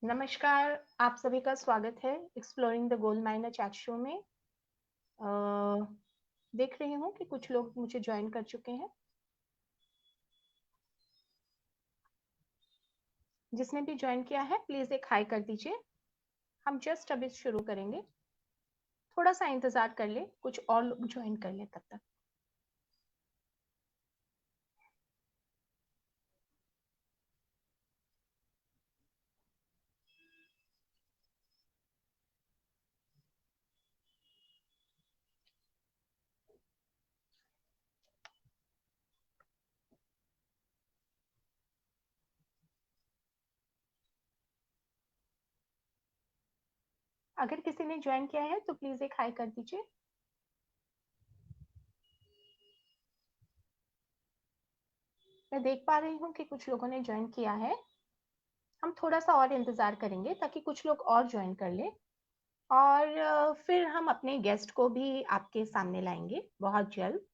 नमस्कार, आप सभी का स्वागत है exploring the gold minor chat show में। देख रही हूँ कि कुछ लोग मुझे ज्वाइन कर चुके हैं। जिसने भी ज्वाइन किया है प्लीज एक हाई कर दीजिए। हम जस्ट अभी शुरू करेंगे, थोड़ा सा इंतजार कर ले, कुछ और लोग ज्वाइन कर ले तब तक। अगर किसी ने ज्वाइन किया है तो प्लीज एक हाई कर दीजिए। मैं देख पा रही हूँ कि कुछ लोगों ने ज्वाइन किया है। हम थोड़ा सा और इंतजार करेंगे ताकि कुछ लोग और ज्वाइन कर ले, और फिर हम अपने गेस्ट को भी आपके सामने लाएंगे बहुत जल्द।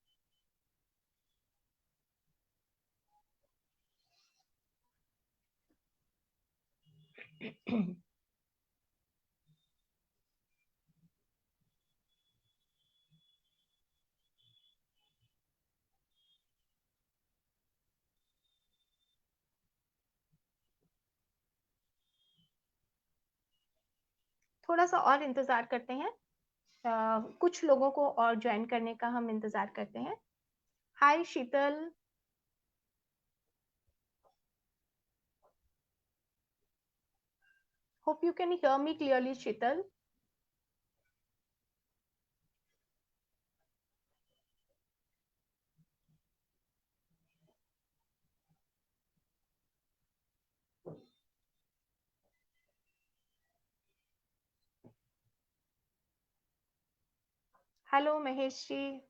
थोड़ा सा और इंतजार करते हैं। कुछ लोगों को और ज्वाइन करने का हम इंतजार करते हैं। Hi Sheetal. Hope you can hear me clearly Sheetal. Hello Mahesh ji.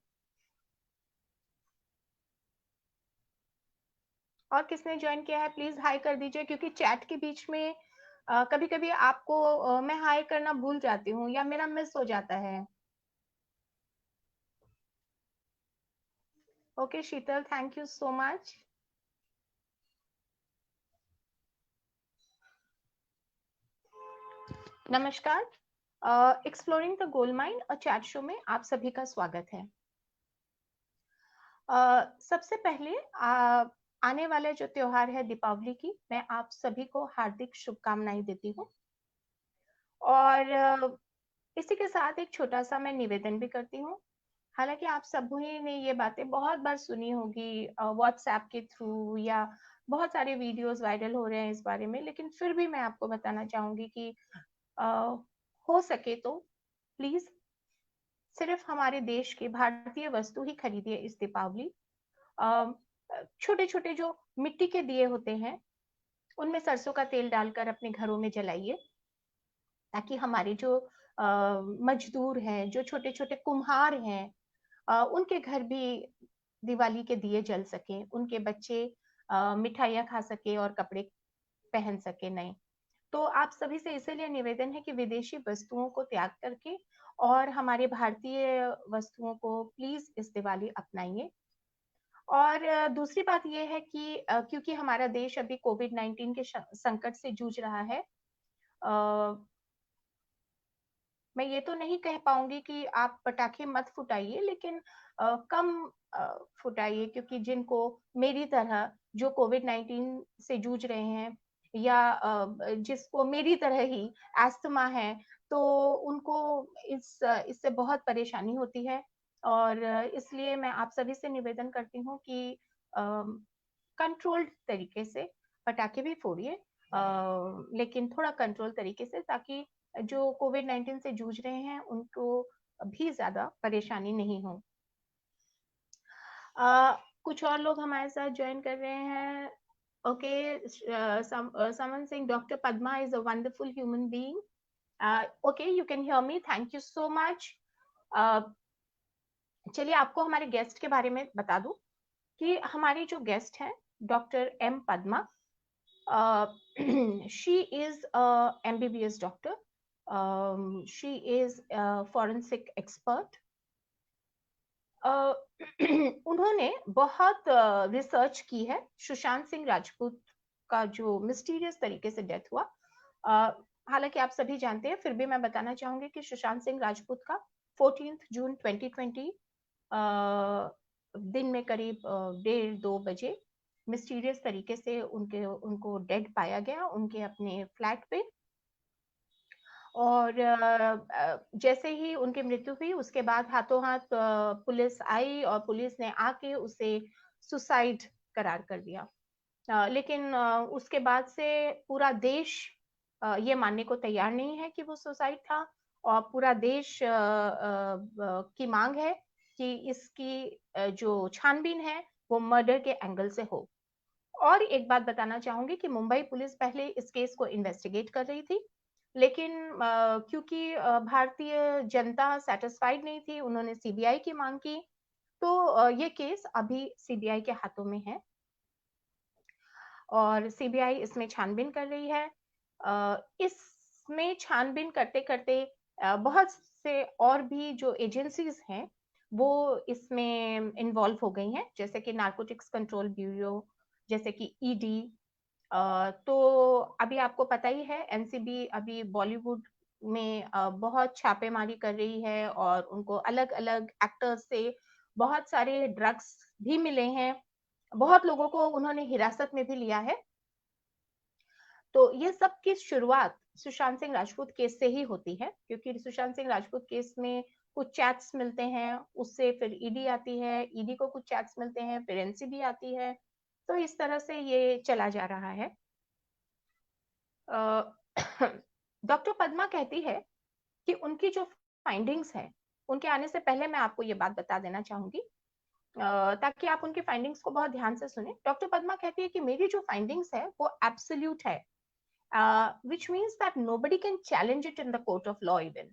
और किसने ज्वाइन किया है प्लीज हाई कर दीजिए, क्योंकि चैट के बीच में कभी कभी आपको मैं हाई करना भूल जाती हूँ या मेरा मिस हो जाता है। Okay Sheetal, thank you so much. नमस्कार, एक्सप्लोरिंग द गोल्ड माइन और चैट शो में आप सभी का स्वागत है। सबसे पहले आने वाले जो त्योहार है दीपावली की, मैं आप सभी को हार्दिक शुभकामनाएं देती हूँ। और इसी के साथ एक छोटा सा मैं निवेदन भी करती हूँ। हालांकि आप सभी ने ये बातें बहुत बार सुनी होगी व्हाट्सएप के थ्रू, या बहुत सारे वीडियोस वायरल हो रहे हैं इस बारे में, लेकिन फिर भी मैं आपको बताना चाहूंगी कि अ, हो सके तो प्लीज सिर्फ हमारे देश की भारतीय वस्तु ही खरीदिए इस दीपावली। छोटे छोटे जो मिट्टी के दिए होते हैं उनमें सरसों का तेल डालकर अपने घरों में जलाइए, ताकि हमारे जो मजदूर हैं, जो छोटे छोटे कुम्हार हैं, उनके घर भी दिवाली के दिए जल सके, उनके बच्चे मिठाइयाँ खा सके और कपड़े पहन सके नए। तो आप सभी से इसीलिए निवेदन है कि विदेशी वस्तुओं को त्याग करके और हमारे भारतीय वस्तुओं को प्लीज इस दिवाली अपनाइए। और दूसरी बात ये है कि क्योंकि हमारा देश अभी कोविड-19 के संकट से जूझ रहा है, मैं ये तो नहीं कह पाऊंगी कि आप पटाखे मत फुटाइए, लेकिन कम फुटाइए, क्योंकि जिनको मेरी तरह जो कोविड-19 से जूझ रहे हैं, या जिसको मेरी तरह ही अस्थमा है, तो उनको इससे बहुत परेशानी होती है। और इसलिए मैं आप सभी से निवेदन करती हूँ कि कंट्रोल्ड तरीके से पटाखे भी फोड़िए, लेकिन थोड़ा कंट्रोल तरीके से, ताकि जो कोविड-19 से जूझ रहे हैं उनको भी ज्यादा परेशानी नहीं हो। कुछ और लोग हमारे साथ ज्वाइन कर रहे हैं। Okay, someone saying Dr. Padma is a wonderful human being. Okay, you can hear me. Thank you so much. चलिए आपको हमारे गेस्ट के बारे में बता दूं कि हमारी जो गेस्ट हैं doctor M Padma. she is a MBBS doctor. She is a forensic expert. उन्होंने बहुत रिसर्च की है सुशांत सिंह राजपूत का जो मिस्टीरियस तरीके से डेथ हुआ हालांकि आप सभी जानते हैं, फिर भी मैं बताना चाहूंगी कि सुशांत सिंह राजपूत का 14 जून 2020 दिन में करीब 1:30-2 बजे मिस्टीरियस तरीके से उनको डेड पाया गया उनके अपने फ्लैट पे। और जैसे ही उनकी मृत्यु हुई उसके बाद हाथों हाथ पुलिस आई और पुलिस ने आके उसे सुसाइड करार कर दिया। लेकिन उसके बाद से पूरा देश ये मानने को तैयार नहीं है कि वो सुसाइड था, और पूरा देश की मांग है कि इसकी जो छानबीन है वो मर्डर के एंगल से हो। और एक बात बताना चाहूंगी कि मुंबई पुलिस पहले इस केस को इन्वेस्टिगेट कर रही थी, लेकिन क्योंकि भारतीय जनता सेटिस्फाइड नहीं थी, उन्होंने सीबीआई की मांग की, तो ये केस अभी सीबीआई के हाथों में है और सीबीआई इसमें छानबीन कर रही है। इसमें छानबीन करते करते बहुत से और भी जो एजेंसीज हैं वो इसमें इन्वॉल्व हो गई हैं, जैसे कि नारकोटिक्स कंट्रोल ब्यूरो, जैसे कि ईडी। तो अभी आपको पता ही है एनसीबी अभी बॉलीवुड में बहुत छापेमारी कर रही है और उनको अलग अलग एक्टर्स से बहुत सारे ड्रग्स भी मिले हैं, बहुत लोगों को उन्होंने हिरासत में भी लिया है। तो ये सब की शुरुआत सुशांत सिंह राजपूत केस से ही होती है, क्योंकि सुशांत सिंह राजपूत केस में कुछ चैट्स मिलते हैं, उससे फिर ईडी आती है, ईडी को कुछ चैट्स मिलते हैं, फिर एनसीबी आती है, तो इस तरह से ये चला जा रहा है। डॉक्टर पद्मा कहती है कि उनकी जो फाइंडिंग्स है, उनके आने से पहले मैं आपको ये बात बता देना चाहूंगी ताकि आप उनकी फाइंडिंग्स को बहुत ध्यान से सुने। डॉक्टर पद्मा कहती है कि मेरी जो फाइंडिंग्स है वो एब्सोल्यूट है, which means that nobody can challenge it in the court of law even,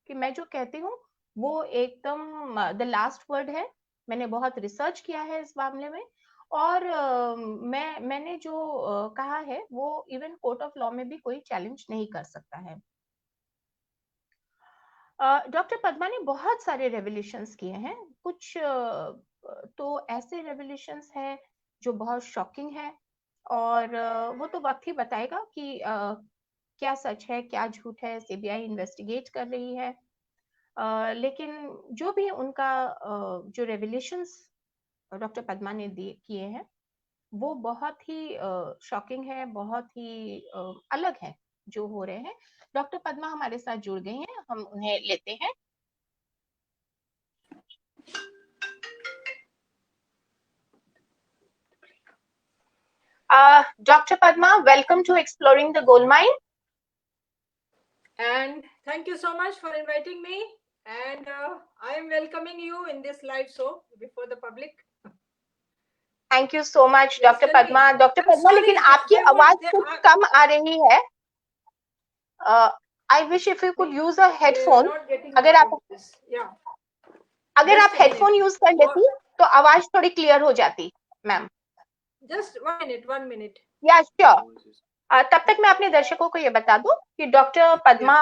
कि मैं जो कहती हूँ वो एकदम द लास्ट वर्ड है। मैंने बहुत रिसर्च किया है इस मामले में, और मैंने जो कहा है वो इवन कोर्ट ऑफ लॉ में भी कोई चैलेंज नहीं कर सकता है। डॉक्टर पद्मा ने बहुत सारे रेवोल्यूशंस किए हैं, कुछ तो ऐसे रेवोल्यूशंस हैं जो बहुत शॉकिंग है, और वो तो वक्त ही बताएगा कि क्या सच है क्या झूठ है, सीबीआई इन्वेस्टिगेट कर रही है। लेकिन जो भी उनका जो रेवोल्यूशंस डॉक्टर पद्मा ने किए हैं वो बहुत ही शॉकिंग है, बहुत ही अलग है जो हो रहे हैं। डॉक्टर पद्मा हमारे साथ जुड़ गई हैं, हम उन्हें लेते हैं। Dr. Padma, welcome to Exploring the Gold Mine. And thank you so much for inviting me. And I am welcoming you in this live show before the public. Thank you so much, Dr. Padma. Dr. Padma, लेकिन आपकी आवाज कुछ कम आ रही है. I wish if you could use a headphone. अगर आप headphone use कर लेती तो आवाज थोड़ी क्लियर हो जाती, मैम. Just 1 minute. या श्योर. तब तक मैं अपने दर्शकों को ये बता दूं कि डॉक्टर पद्मा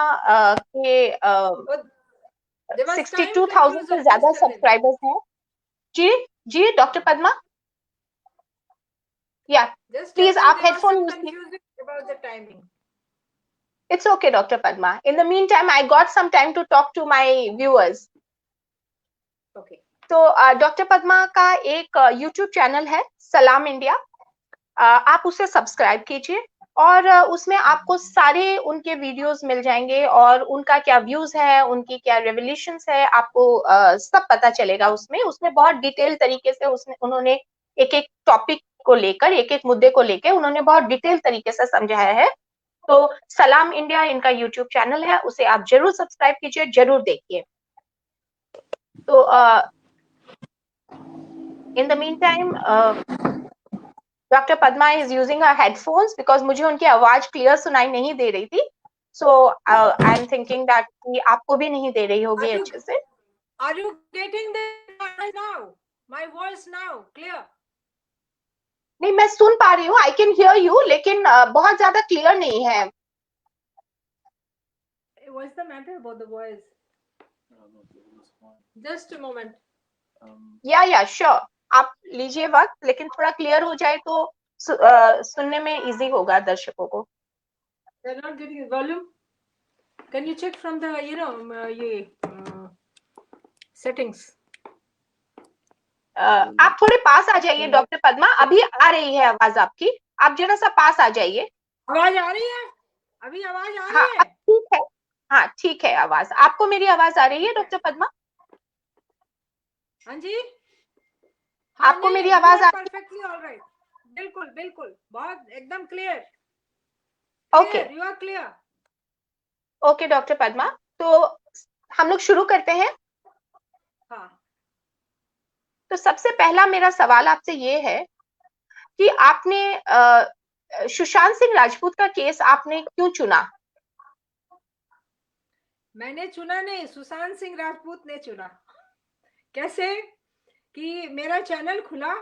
के 62,000 से ज्यादा सब्सक्राइबर्स हैं. जी डॉक्टर पद्मा. या प्लीज आप हेडफोन यूज कीजिए. It's okay, Dr. Padma. In the meantime, I got some time to talk to my viewers. Okay. तो डॉक्टर पद्मा का एक YouTube चैनल है सलाम इंडिया, आप उसे सब्सक्राइब कीजिए और उसमें आपको सारे उनके वीडियोस मिल जाएंगे और उनका क्या व्यूज है, उनकी क्या रेवोल्यूशंस है, आपको सब पता चलेगा उसमें बहुत डिटेल तरीके से उन्होंने एक एक टॉपिक को लेकर, एक एक मुद्दे को लेकर उन्होंने बहुत डिटेल तरीके से समझाया है। तो सलाम इंडिया इनका यूट्यूब चैनल है, उसे आप जरूर सब्सक्राइब कीजिए, जरूर देखिए। तो in the mean time doctor Padma is using her headphones because मुझे उनकी आवाज क्लियर सुनाई नहीं दे रही थी, सो आई एम थिंकिंग दैट कि आपको भी नहीं दे रही होगी अच्छे से। Are you getting the now? My voice now clear? नहीं, मैं सुन पा रही हूँ, आई कैन हियर यू, लेकिन बहुत ज्यादा क्लियर नहीं है। What's the matter about the voice? Just a moment. या श्योर, आप लीजिए वक्त, लेकिन थोड़ा क्लियर हो जाए तो सुनने में इजी होगा दर्शकों को। They're not getting volume. Can you check from the settings? आप थोड़े पास आ जाइए डॉक्टर पद्मा, अभी आ रही है आवाज आपकी, आप जरा सा पास आ जाइए। आवाज आ रही है? अभी आवाज आ हाँ रही है? ठीक है, हाँ ठीक है आवाज, आपको मेरी आवाज आ रही है डॉक्टर पद्मा? हाँ जी, हाँ आपको नहीं, मेरी यू आवाज आर आ रही परफेक्टली ऑल राइट। बिल्कुल बिल्कुल, बहुत एकदम क्लियर है? Okay, clear, you are clear. Okay doctor Padma, तो हम लोग शुरू करते हैं। हाँ, तो सबसे पहला मेरा सवाल आपसे ये है कि आपने सुशांत सिंह राजपूत का केस आपने क्यों चुना? मैंने चुना नहीं, सुशांत सिंह राजपूत ने चुना। कैसे कि मेरा चैनल खुला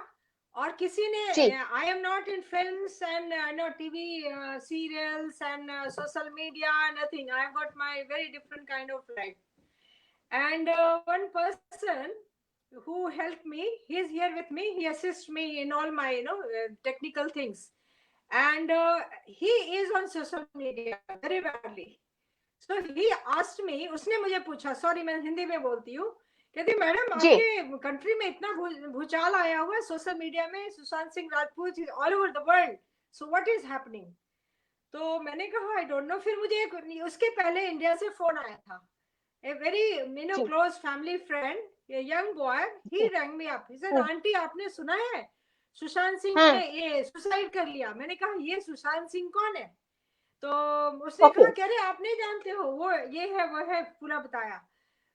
और किसी ने, जी I am not in films and no TV serials and social media, nothing, I have got my very different kind of life. And one person who helped me, he's here with me, he assists me in all my technical things, and he is on social media very badly. So he asked me, उसने मुझे पूछा, sorry मैं हिंदी में बोलती हूँ, कहती madam जी आपके country में इतना भूचाल आया हुआ है सोशल मीडिया में, Sushant Singh Rajput is all over the world, so what is happening. तो मैंने कहा आई डोंट नो। फिर मुझे उसके पहले इंडिया से फोन आया था, a very जी close family friend, a young boy, he जी rang me up, he said hmm aunty आपने सुना है सुशांत सिंह हम्म, ने ये सुसाइड कर लिया। मैंने कहा ये सुशांत सिंह कौन है? तो उसने ओके कहा कह रहे आप नहीं जानते हो, वो ये है वो है, पूरा बताया।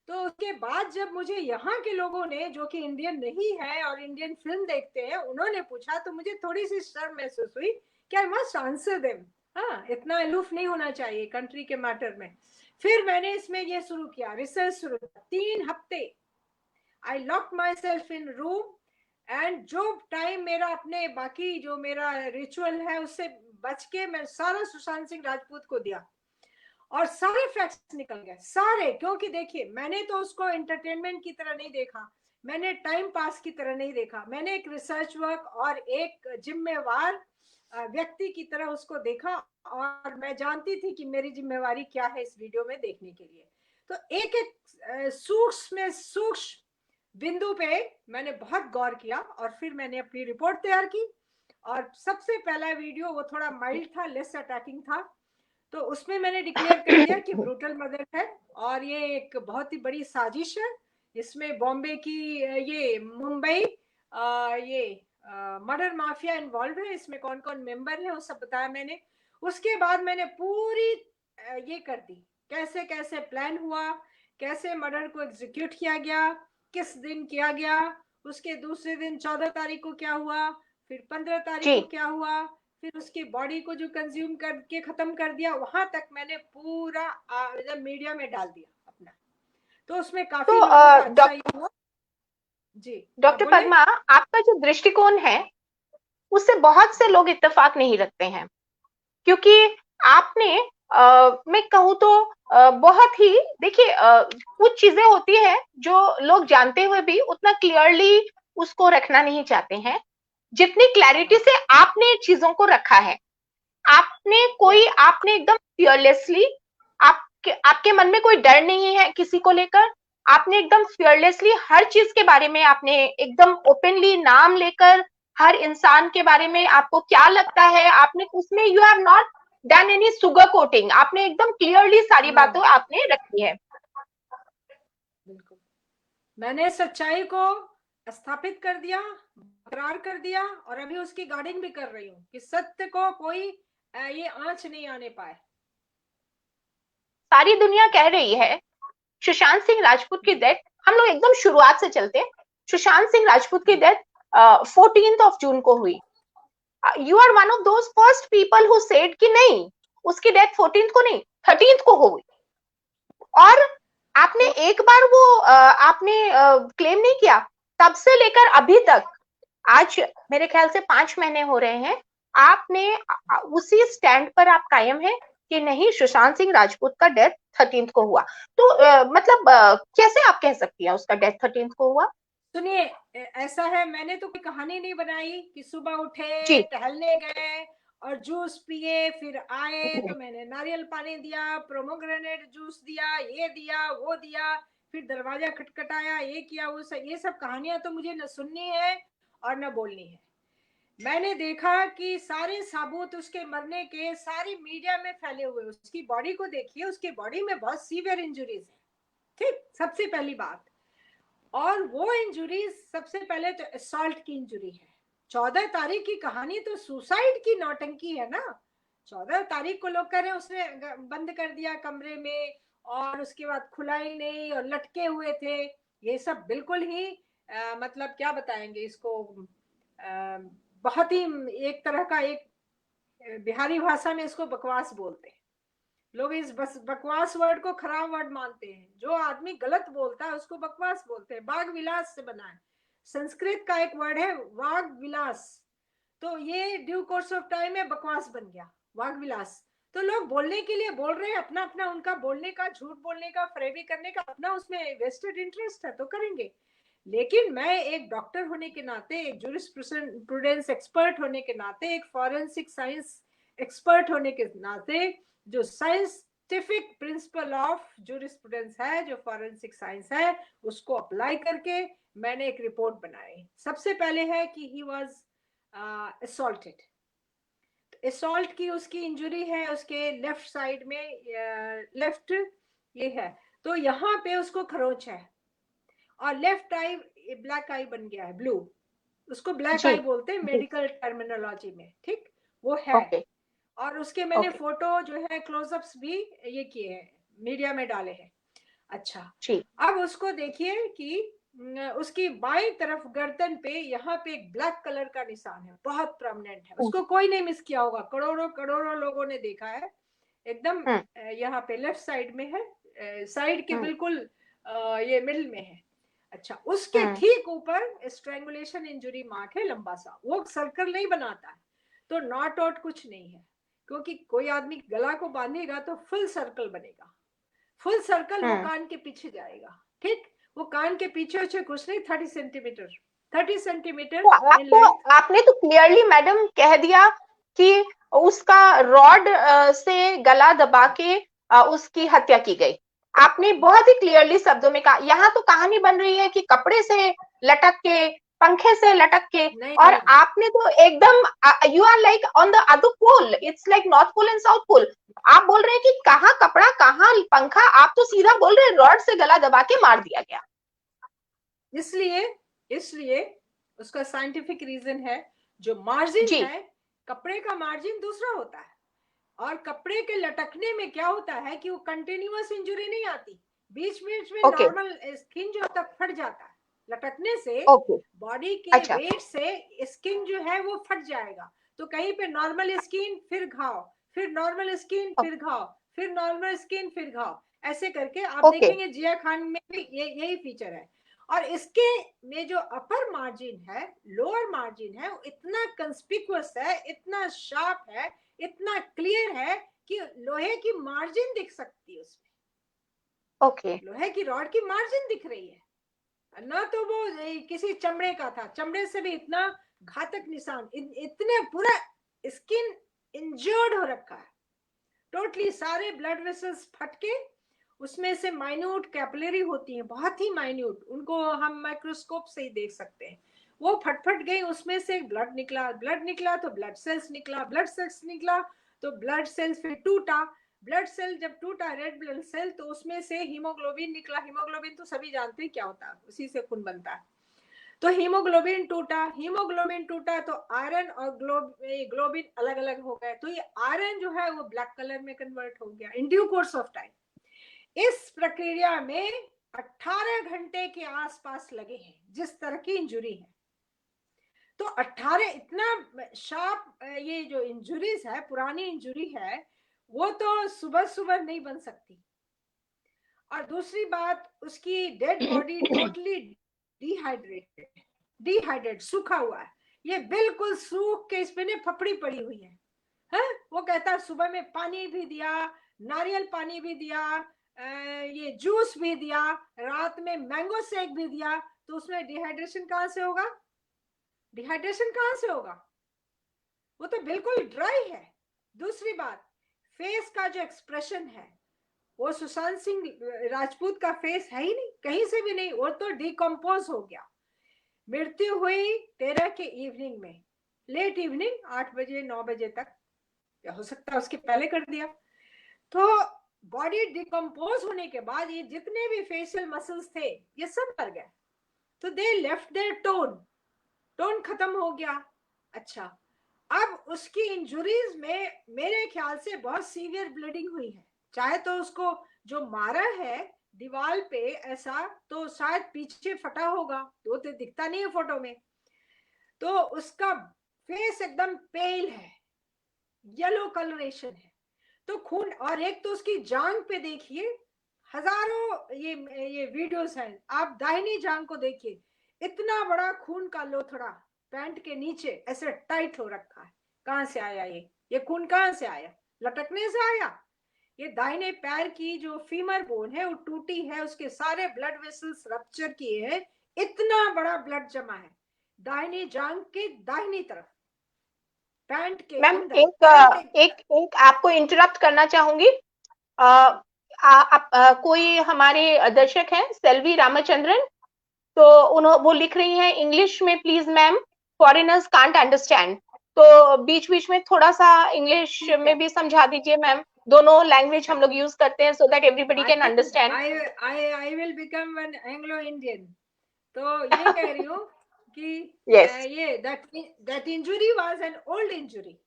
तो उसके बाद जब मुझे यहाँ के लोगों ने, जो कि इंडियन नहीं है और इंडियन फिल्म देखते हैं, उन्होंने पूछा, तो मुझे थोड़ी सी शर्म महसूस हुई कि आई मस्ट आंसर देम। हाँ, इतना अलूफ नहीं होना चाहिए कंट्री के मैटर में। फिर मैंने इसमें ये शुरू किया, रिसर्च शुरू किया, 3 हफ्ते I lock myself in room and जो टाइम मेरा अपने बाकी जो मेरा रिचुअल है उससे बच के मैं सारा सुशांत सिंह राजपूत को दिया और सारे फैक्ट्स निकल गए सारे। क्योंकि देखिए मैंने तो उसको एंटरटेनमेंट की तरह नहीं देखा, मैंने टाइम पास की तरह नहीं देखा, मैंने एक रिसर्च वर्क और एक जिम्मेवार व्यक्ति की तरह उसको देखा। और मैं जानती थी कि मेरी जिम्मेवारी क्या है इस वीडियो में देखने के लिए। तो एक एक सूक्ष्म बिंदु पे मैंने बहुत गौर किया और फिर मैंने अपनी रिपोर्ट तैयार की। और सबसे पहला वीडियो वो थोड़ा माइल्ड था, लेस अटैकिंग था, तो उसमें मैंने डिक्लेयर कर दिया कि ब्रूटल मर्डर है और ये एक बहुत ही बड़ी साजिश है। इसमें बॉम्बे की ये मुंबई ये मर्डर माफिया इन्वॉल्व है, इसमें कौन कौन मेंबर है वो सब बताया मैंने। उसके बाद मैंने पूरी ये कर दी, कैसे कैसे प्लान हुआ, कैसे मर्डर को एग्जीक्यूट किया गया, किस दिन किया गया, उसके दूसरे दिन 14 तारीख को क्या हुआ, फिर 15 तारीख जी। को क्या हुआ, फिर उसकी बॉडी को जो कंज्यूम करके खत्म कर दिया, वहां तक मैंने पूरा मीडिया में डाल दिया अपना। तो उसमें तो काफी लोगों का अच्छा ही हुआ। जी हाँ डॉक्टर बोले। पद्मा, आपका जो दृष्टिकोण है उससे बहुत से लोग इत्तेफाक नहीं रखते हैं, क्योंकि आपने मैं कहूँ तो बहुत ही, देखिए कुछ चीजें होती है जो लोग जानते हुए भी उतना क्लियरली उसको रखना नहीं चाहते हैं, जितनी क्लैरिटी हाँ, से आपने चीजों को रखा है। या आपने एकदम फियरलेसली, आपके आपके मन में कोई डर नहीं है किसी को लेकर, आपने एकदम फियरलेसली हर चीज के बारे में आपने एकदम ओपनली नाम लेकर हर इंसान के बारे में आपको क्या लगता है आपने उसमें, you have not done any sugar coating, आपने एकदम क्लियरली सारी नो, बातें आपने रखी है। बिल्कुल मैंने सच्चाई को स्थापित कर दिया, बरकरार कर दिया और अभी उसकी गार्डिंग भी कर रही हूँ कि सत्य को कोई ये आंच नहीं आने पाए। सारी दुनिया कह रही है सुशांत सिंह राजपूत की डेथ, हम लोग एकदम शुरुआत से चलते हैं, सुशांत सिंह राजपूत की डेथ 14 जून को हुई। You are one of those first people who said कि नहीं, उसकी डेथ 14 को नहीं 13 को हुई। और आपने तो एक बार वो आपने क्लेम नहीं किया, तब से लेकर अभी तक, आज मेरे ख्याल से 5 महीने हो रहे हैं, आपने उसी स्टैंड पर आप कायम है कि नहीं सुशांत सिंह राजपूत का डेथ 13 को हुआ। तो मतलब कैसे आप कह सकती हैं उसका डेथ 13 को हुआ? सुनिए, ऐसा है, मैंने तो कोई कहानी नहीं बनाई कि सुबह उठे जी टहलने गए और जूस पिए, फिर आए तो मैंने नारियल पानी दिया, प्रोमोग्रेनेट जूस दिया, ये दिया वो दिया, फिर दरवाजा खटखटाया, ये किया वो सब। ये सब कहानियां तो मुझे न सुननी है और न बोलनी है। मैंने देखा कि सारे साबूत उसके मरने के सारी मीडिया में फैले हुए। उसकी बॉडी को देखिए, उसकी बॉडी में बहुत सीवियर इंजुरीज है, ठीक, सबसे पहली बात। और वो इंजुरी सबसे पहले तो असॉल्ट की इंजुरी है। 14 तारीख की कहानी तो सुसाइड की नौटंकी है ना। 14 तारीख को लोग कह रहे हैं उसने बंद कर दिया कमरे में और उसके बाद खुला ही नहीं और लटके हुए थे। ये सब बिल्कुल ही मतलब क्या बताएंगे इसको, बहुत ही एक तरह का, एक बिहारी भाषा में इसको बकवास बोलते हैं लोग। इस बस बकवास वर्ड को खराब वर्ड मानते हैं। जो आदमी गलत बोलता है उसको बकवास बोलते हैं। बाग विलास से बना है, संस्कृत का एक वर्ड है वाग विलास। तो ये ड्यू कोर्स ऑफ टाइम में बकवास बन गया, वाग विलास। तो लोग बोलने के लिए बोल रहे हैं, अपना अपना उनका बोलने का, झूठ बोलने का, फरेबी करने का अपना उसमें वेस्टेड इंटरेस्ट है तो करेंगे। लेकिन मैं एक डॉक्टर होने के नाते, एक जूरिस्प्रूडेंस एक्सपर्ट होने के नाते, एक फॉरेंसिक साइंस एक्सपर्ट होने के नाते, जो साइंटिफिक प्रिंसिपल ऑफ जूरिस्प्रूडेंस है, जो फॉरेंसिक साइंस है, उसको अप्लाई करके मैंने एक रिपोर्ट बनाई। सबसे पहले है कि ही वाज असॉल्टेड। असॉल्ट की उसकी इंजुरी है उसके लेफ्ट साइड में, लेफ्ट ये है, तो यहाँ पे उसको खरोच है और लेफ्ट आई ब्लैक आई बन गया है, ब्लू। उसको ब्लैक जी आई बोलते हैं जी मेडिकल टर्मिनोलॉजी में, ठीक, वो है। ओके और उसके मैंने ओके फोटो जो है क्लोजअप्स भी ये किए हैं, मीडिया में डाले हैं। अच्छा, जी अब उसको देखिए कि उसकी बाईं तरफ गर्दन पे यहाँ पे एक ब्लैक कलर का निशान है, बहुत प्रोमिनेंट है। उसको कोई नहीं मिस किया होगा, करोड़ों करोड़ों लोगों ने देखा है। एकदम हम्म यहाँ पे लेफ्ट साइड में है, साइड के हम्म बिल्कुल ये मिडिल में है। अच्छा, उसके हम्म ठीक ऊपर स्ट्रेंगुलेशन इंजुरी मार्क है, लंबा सा, वो सर्कल नहीं बनाता है, तो नॉट आउट कुछ नहीं है। क्योंकि कोई आदमी गला को बांधेगा तो फुल सर्कल बनेगा, फुल सर्कल वो हम्म कान के पीछे जाएगा, ठीक। वो कान के पीछे कुछ नहीं, 30 सेंटीमीटर, 30 सेंटीमीटर तो इन आपको लेंथ। आपने तो क्लियरली मैडम कह दिया कि उसका रॉड से गला दबा के उसकी हत्या की गई। आपने बहुत ही क्लियरली शब्दों में कहा। यहाँ तो कहानी बन रही है कि कपड़े से लटक के, पंखे से लटक के, नहीं और नहीं, आपने तो एकदम, you are like on the other pole, it's like north pole and south pole. आप बोल रहे हैं कि कहाँ कपड़ा कहाँ पंखा, आप तो सीधा बोल रहे हैं रॉड से गला दबा के मार दिया गया। इसलिए इसलिए उसका साइंटिफिक रीजन है। जो मार्जिन जी है, कपड़े का मार्जिन दूसरा होता है। और कपड़े के लटकने में क्या होता है कि वो कंटिन्यूअस इंजुरी नहीं आती, बीच बीच में ओके नॉर्मल स्किन जो होता है फट जाता है। लटकने से ओके बॉडी के अच्छा वेट से स्किन जो है वो फट जाएगा। तो कहीं पे नॉर्मल स्किन फिर घाव, फिर नॉर्मल स्किन फिर घाव, फिर नॉर्मल स्किन फिर घाव, ऐसे करके आप ओके देखेंगे जिया खान में भी यही फीचर है। और इसके में जो अपर मार्जिन है, लोअर मार्जिन है, वो इतना कंस्पिकुअस है, इतना शार्प है, इतना क्लियर है कि लोहे की मार्जिन दिख सकती है उसमें। ओके लोहे की रॉड की मार्जिन दिख रही है ना। तो वो किसी चमड़े का था, चमड़े से भी इतना घातक निशान, इतने पूरा स्किन इंजर्ड हो रखा है टोटली। सारे ब्लड वेसल्स फटके, उसमें से माइन्यूट कैपिलरी होती हैं, बहुत ही माइन्यूट, उनको हम माइक्रोस्कोप से ही देख सकते हैं। वो फटफट गई, उसमें से ब्लड निकला, ब्लड निकला तो ब्लड सेल्स निकला, ब्लड सेल्स निकला तो ब्लड सेल्स फिर टूटा, ब्लड सेल जब टूटा, रेड ब्लड सेल, तो उसमें से हीमोग्लोबिन निकला। हीमोग्लोबिन तो सभी जानते हैं क्या होता है, उसी से खून बनता है। तो हीमोग्लोबिन टूटा, हीमोग्लोबिन टूटा तो आयरन और ग्लोबिन अलग अलग हो गए। तो ये आयरन जो है वो ब्लैक कलर में कन्वर्ट हो गया in due course of time. इस प्रक्रिया में 18 घंटे के आसपास लगे हैं, जिस तरह की इंजुरी है। तो 18 इतना शार्प, ये जो इंजुरीज है, पुरानी इंजुरी है, वो तो सुबह सुबह नहीं बन सकती। और दूसरी बात, उसकी dead body totally dehydrated, dehydrate सूखा हुआ है। ये बिल्कुल सूख के इसमें फपड़ी पड़ी हुई है। वो कहता है सुबह में पानी भी दिया, नारियल पानी भी दिया, ये जूस भी दिया, रात में मैंगो शेक भी दिया, तो उसमें डिहाइड्रेशन कहाँ से होगा? डिहाइड्रेशन कहाँ से होगा? वो तो बिल्कुल ड्राई है। दूसरी बात, फेस का जो एक्सप्रेशन है, वो सुशांत सिंह राजपूत का फेस है ही नहीं, कहीं से भी नहीं, वो तो डिकम्पोज हो गया। मृत्यु हुई 13 के इवनिंग में, लेट इवनिंग, 8 बजे 9 बजे तक, या हो सकता है उसके पहले कर दिया। तो बॉडी डिकम्पोज होने के बाद ये जितने भी फेशियल मसल्स थे ये सब मर गए। तो they left their tone, tone खत्म हो गया। अच्छा, अब उसकी इंजुरीज में मेरे ख्याल से बहुत सीवियर ब्लीडिंग हुई है। चाहे तो उसको जो मारा है दीवार पे ऐसा, तो शायद पीछे फटा होगा, वो तो दिखता नहीं है फोटो में। तो उसका फेस एकदम पेल है, येलो कलरेशन है, तो खून। और एक तो उसकी जांग पे देखिए, हजारों ये वीडियोस हैं, आप दाहिनी जांग को देखिए, इतना बड़ा खून का लोथड़ा पैंट के नीचे ऐसे टाइट हो रखा है। कहां से आया ये खून कहां से आया? लटकने से आया? ये दाहिने पैर की जो फीमर बोन है वो टूटी है, उसके सारे ब्लड वेसल्स रप्चर किए हैं, इतना बड़ा ब्लड जमा है दाहिनी जांग के दाहिनी तरफ, पैंट के मैम अंदर। एक पैंट एक आपको इंटरप्ट करना चाहूंगी। कोई हमारे दर्शक हैं सेल्वी रामचंद्रन, तो वो लिख रही हैं इंग्लिश में please ma'am, foreigners can't understand. तो बीच बीच में थोड़ा सा इंग्लिश ठीक है, में भी समझा दीजिए मैम, दोनों लैंग्वेज हम लोग यूज करते हैं so that everybody can understand. I will become one Anglo Indian. तो ये कह रही हूँ कि यस ये that injury was an old injury,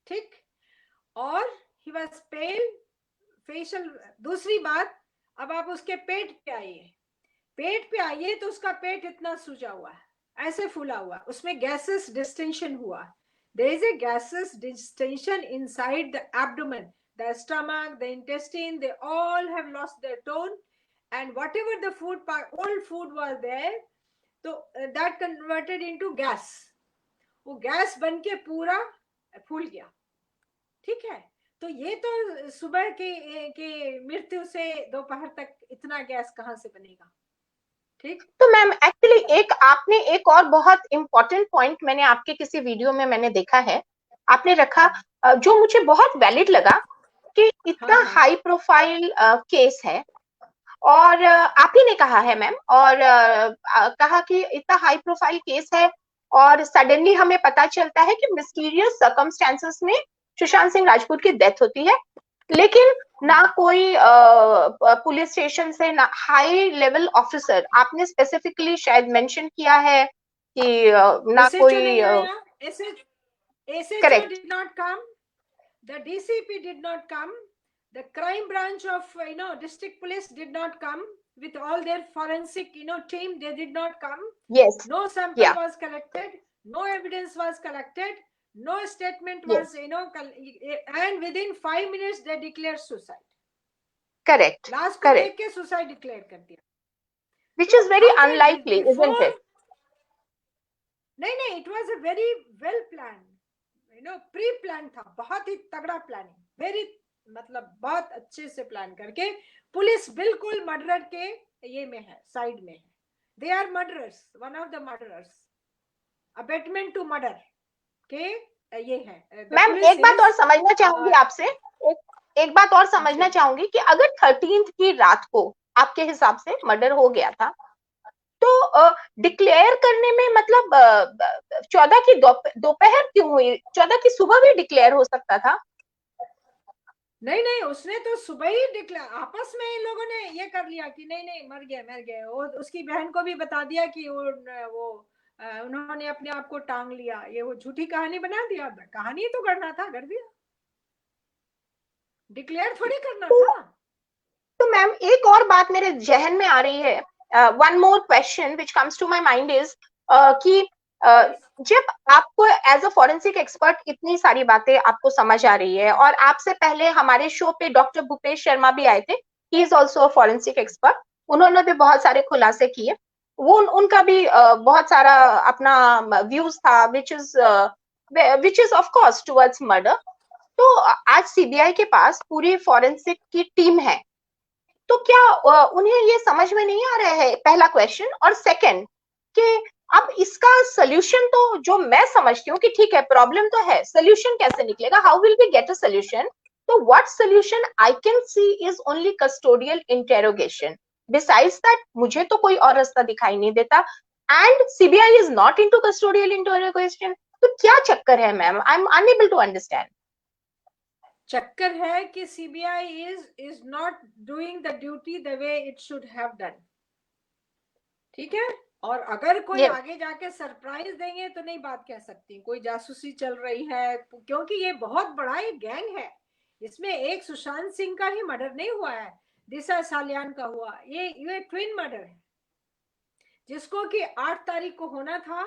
ठीक, और ही वाज पेल फेशियल। दूसरी बात, अब आप उसके पेट पे आइए, पेट पे आइए तो उसका पेट इतना सूजा हुआ है, ऐसे फूला हुआ, उसमें गैसेस डिस्टेंशन हुआ। There is a gases distension inside the abdomen, the stomach, the intestine, they all have lost their tone, and whatever the old food was there, so that converted into gas, वो gas बन के पूरा फूल गया। ठीक है, तो ये तो सुबह के मृत्यु से दोपहर तक इतना गैस कहां से बनेगा? ठीक। तो मैम एक्चुअली एक आपने एक और बहुत इंपॉर्टेंट पॉइंट मैंने आपके किसी वीडियो में मैंने देखा है, आपने रखा जो मुझे बहुत वैलिड लगा, कि इतना हाँ हाँ हाई प्रोफाइल केस है, और आप ही ने कहा है मैम, और कहा कि इतना हाई प्रोफाइल केस है और सडनली हमें पता चलता है कि मिस्टीरियस सर्कमस्टेंसेस में सुशांत सिंह राजपूत की डेथ होती है, लेकिन ना कोई पुलिस स्टेशन से, ना हाई लेवल ऑफिसर आपने स्पेसिफिकली शायद मेंशन किया है कि ना एसएचओ कोई। नहीं आया, SHO correct. did not come, the DCP did not come, the crime branch of district police did not come with all their forensic team, they did not come. Yes. No sample या। was collected, no evidence was collected, no statement yes. was and within 5 minutes they declared suicide। Correct. लाश को देख correct. के suicide declare कर दिया। Which तो is very how they unlikely isn't before, it? नहीं, it was a very well plan, pre plan था, बहुत ही तगड़ा प्लानिंग, वेरी, मतलब बहुत अच्छे से प्लान करके पुलिस बिल्कुल मर्डर के ये में है, साइड में है। They are murderers, one of the murderers, abetment to murder के ये है। मैम एक बात और समझना चाहूंगी आपसे, एक बात और समझना चाहूंगी कि अगर 13th की रात को आपके हिसाब से मर्डर हो गया था, तो डिक्लेयर करने में मतलब 14 की दोपहर क्यों हुई? 14 की सुबह भी डिक्लेयर हो सकता था। नहीं, उसने तो सुबह ही डिक्लेयर, आपस में इन लोगों ने ये कर लिया कि नहीं मर गया। वो उसकी बहन को भी बता दिया कि वो उन्होंने अपने आप को टांग लिया, ये वो झूठी कहानी बना दिया। कहानी तो करना था, कर दिया, डिक्लेयर थोड़ी करना था। तो मैम एक और बात मेरे जहन में आ रही है, one more question which comes to my mind is कि जब आपको एज अ फॉरेंसिक एक्सपर्ट इतनी सारी बातें आपको समझ आ रही है, और आपसे पहले हमारे शो पे डॉक्टर भूपेश शर्मा भी आए थे, he is also a forensic expert, उन्होंने भी बहुत सारे खुलासे किए, वो उनका भी बहुत सारा अपना व्यूज था which is of course towards murder. तो आज सीबीआई के पास पूरी फॉरेंसिक की टीम है, तो क्या उन्हें ये समझ में नहीं आ रहा है? पहला क्वेश्चन। और सेकंड, कि अब इसका सोल्यूशन तो जो मैं समझती हूँ कि ठीक है प्रॉब्लम तो है, सोल्यूशन कैसे निकलेगा, how will we get a solution? तो what solution I can see is only custodial interrogation. Besides that मुझे तो कोई और रास्ता दिखाई नहीं देता, and CBI is not into custodial interrogation. तो क्या चक्कर है ma'am? I am unable to understand. चक्कर है कि CBI is not doing the duty the way it should have done. ठीक है, और अगर कोई yes. आगे जाके सरप्राइज देंगे तो नहीं बात कह सकती, कोई जासूसी चल रही है, क्योंकि ये बहुत बड़ा एक गैंग है। इसमें एक सुशांत सिंह का ही मर्डर नहीं हुआ है, दिशा सालियान का हुआ, ये ट्विन मर्डर है, जिसको कि 8 तारीख को होना था,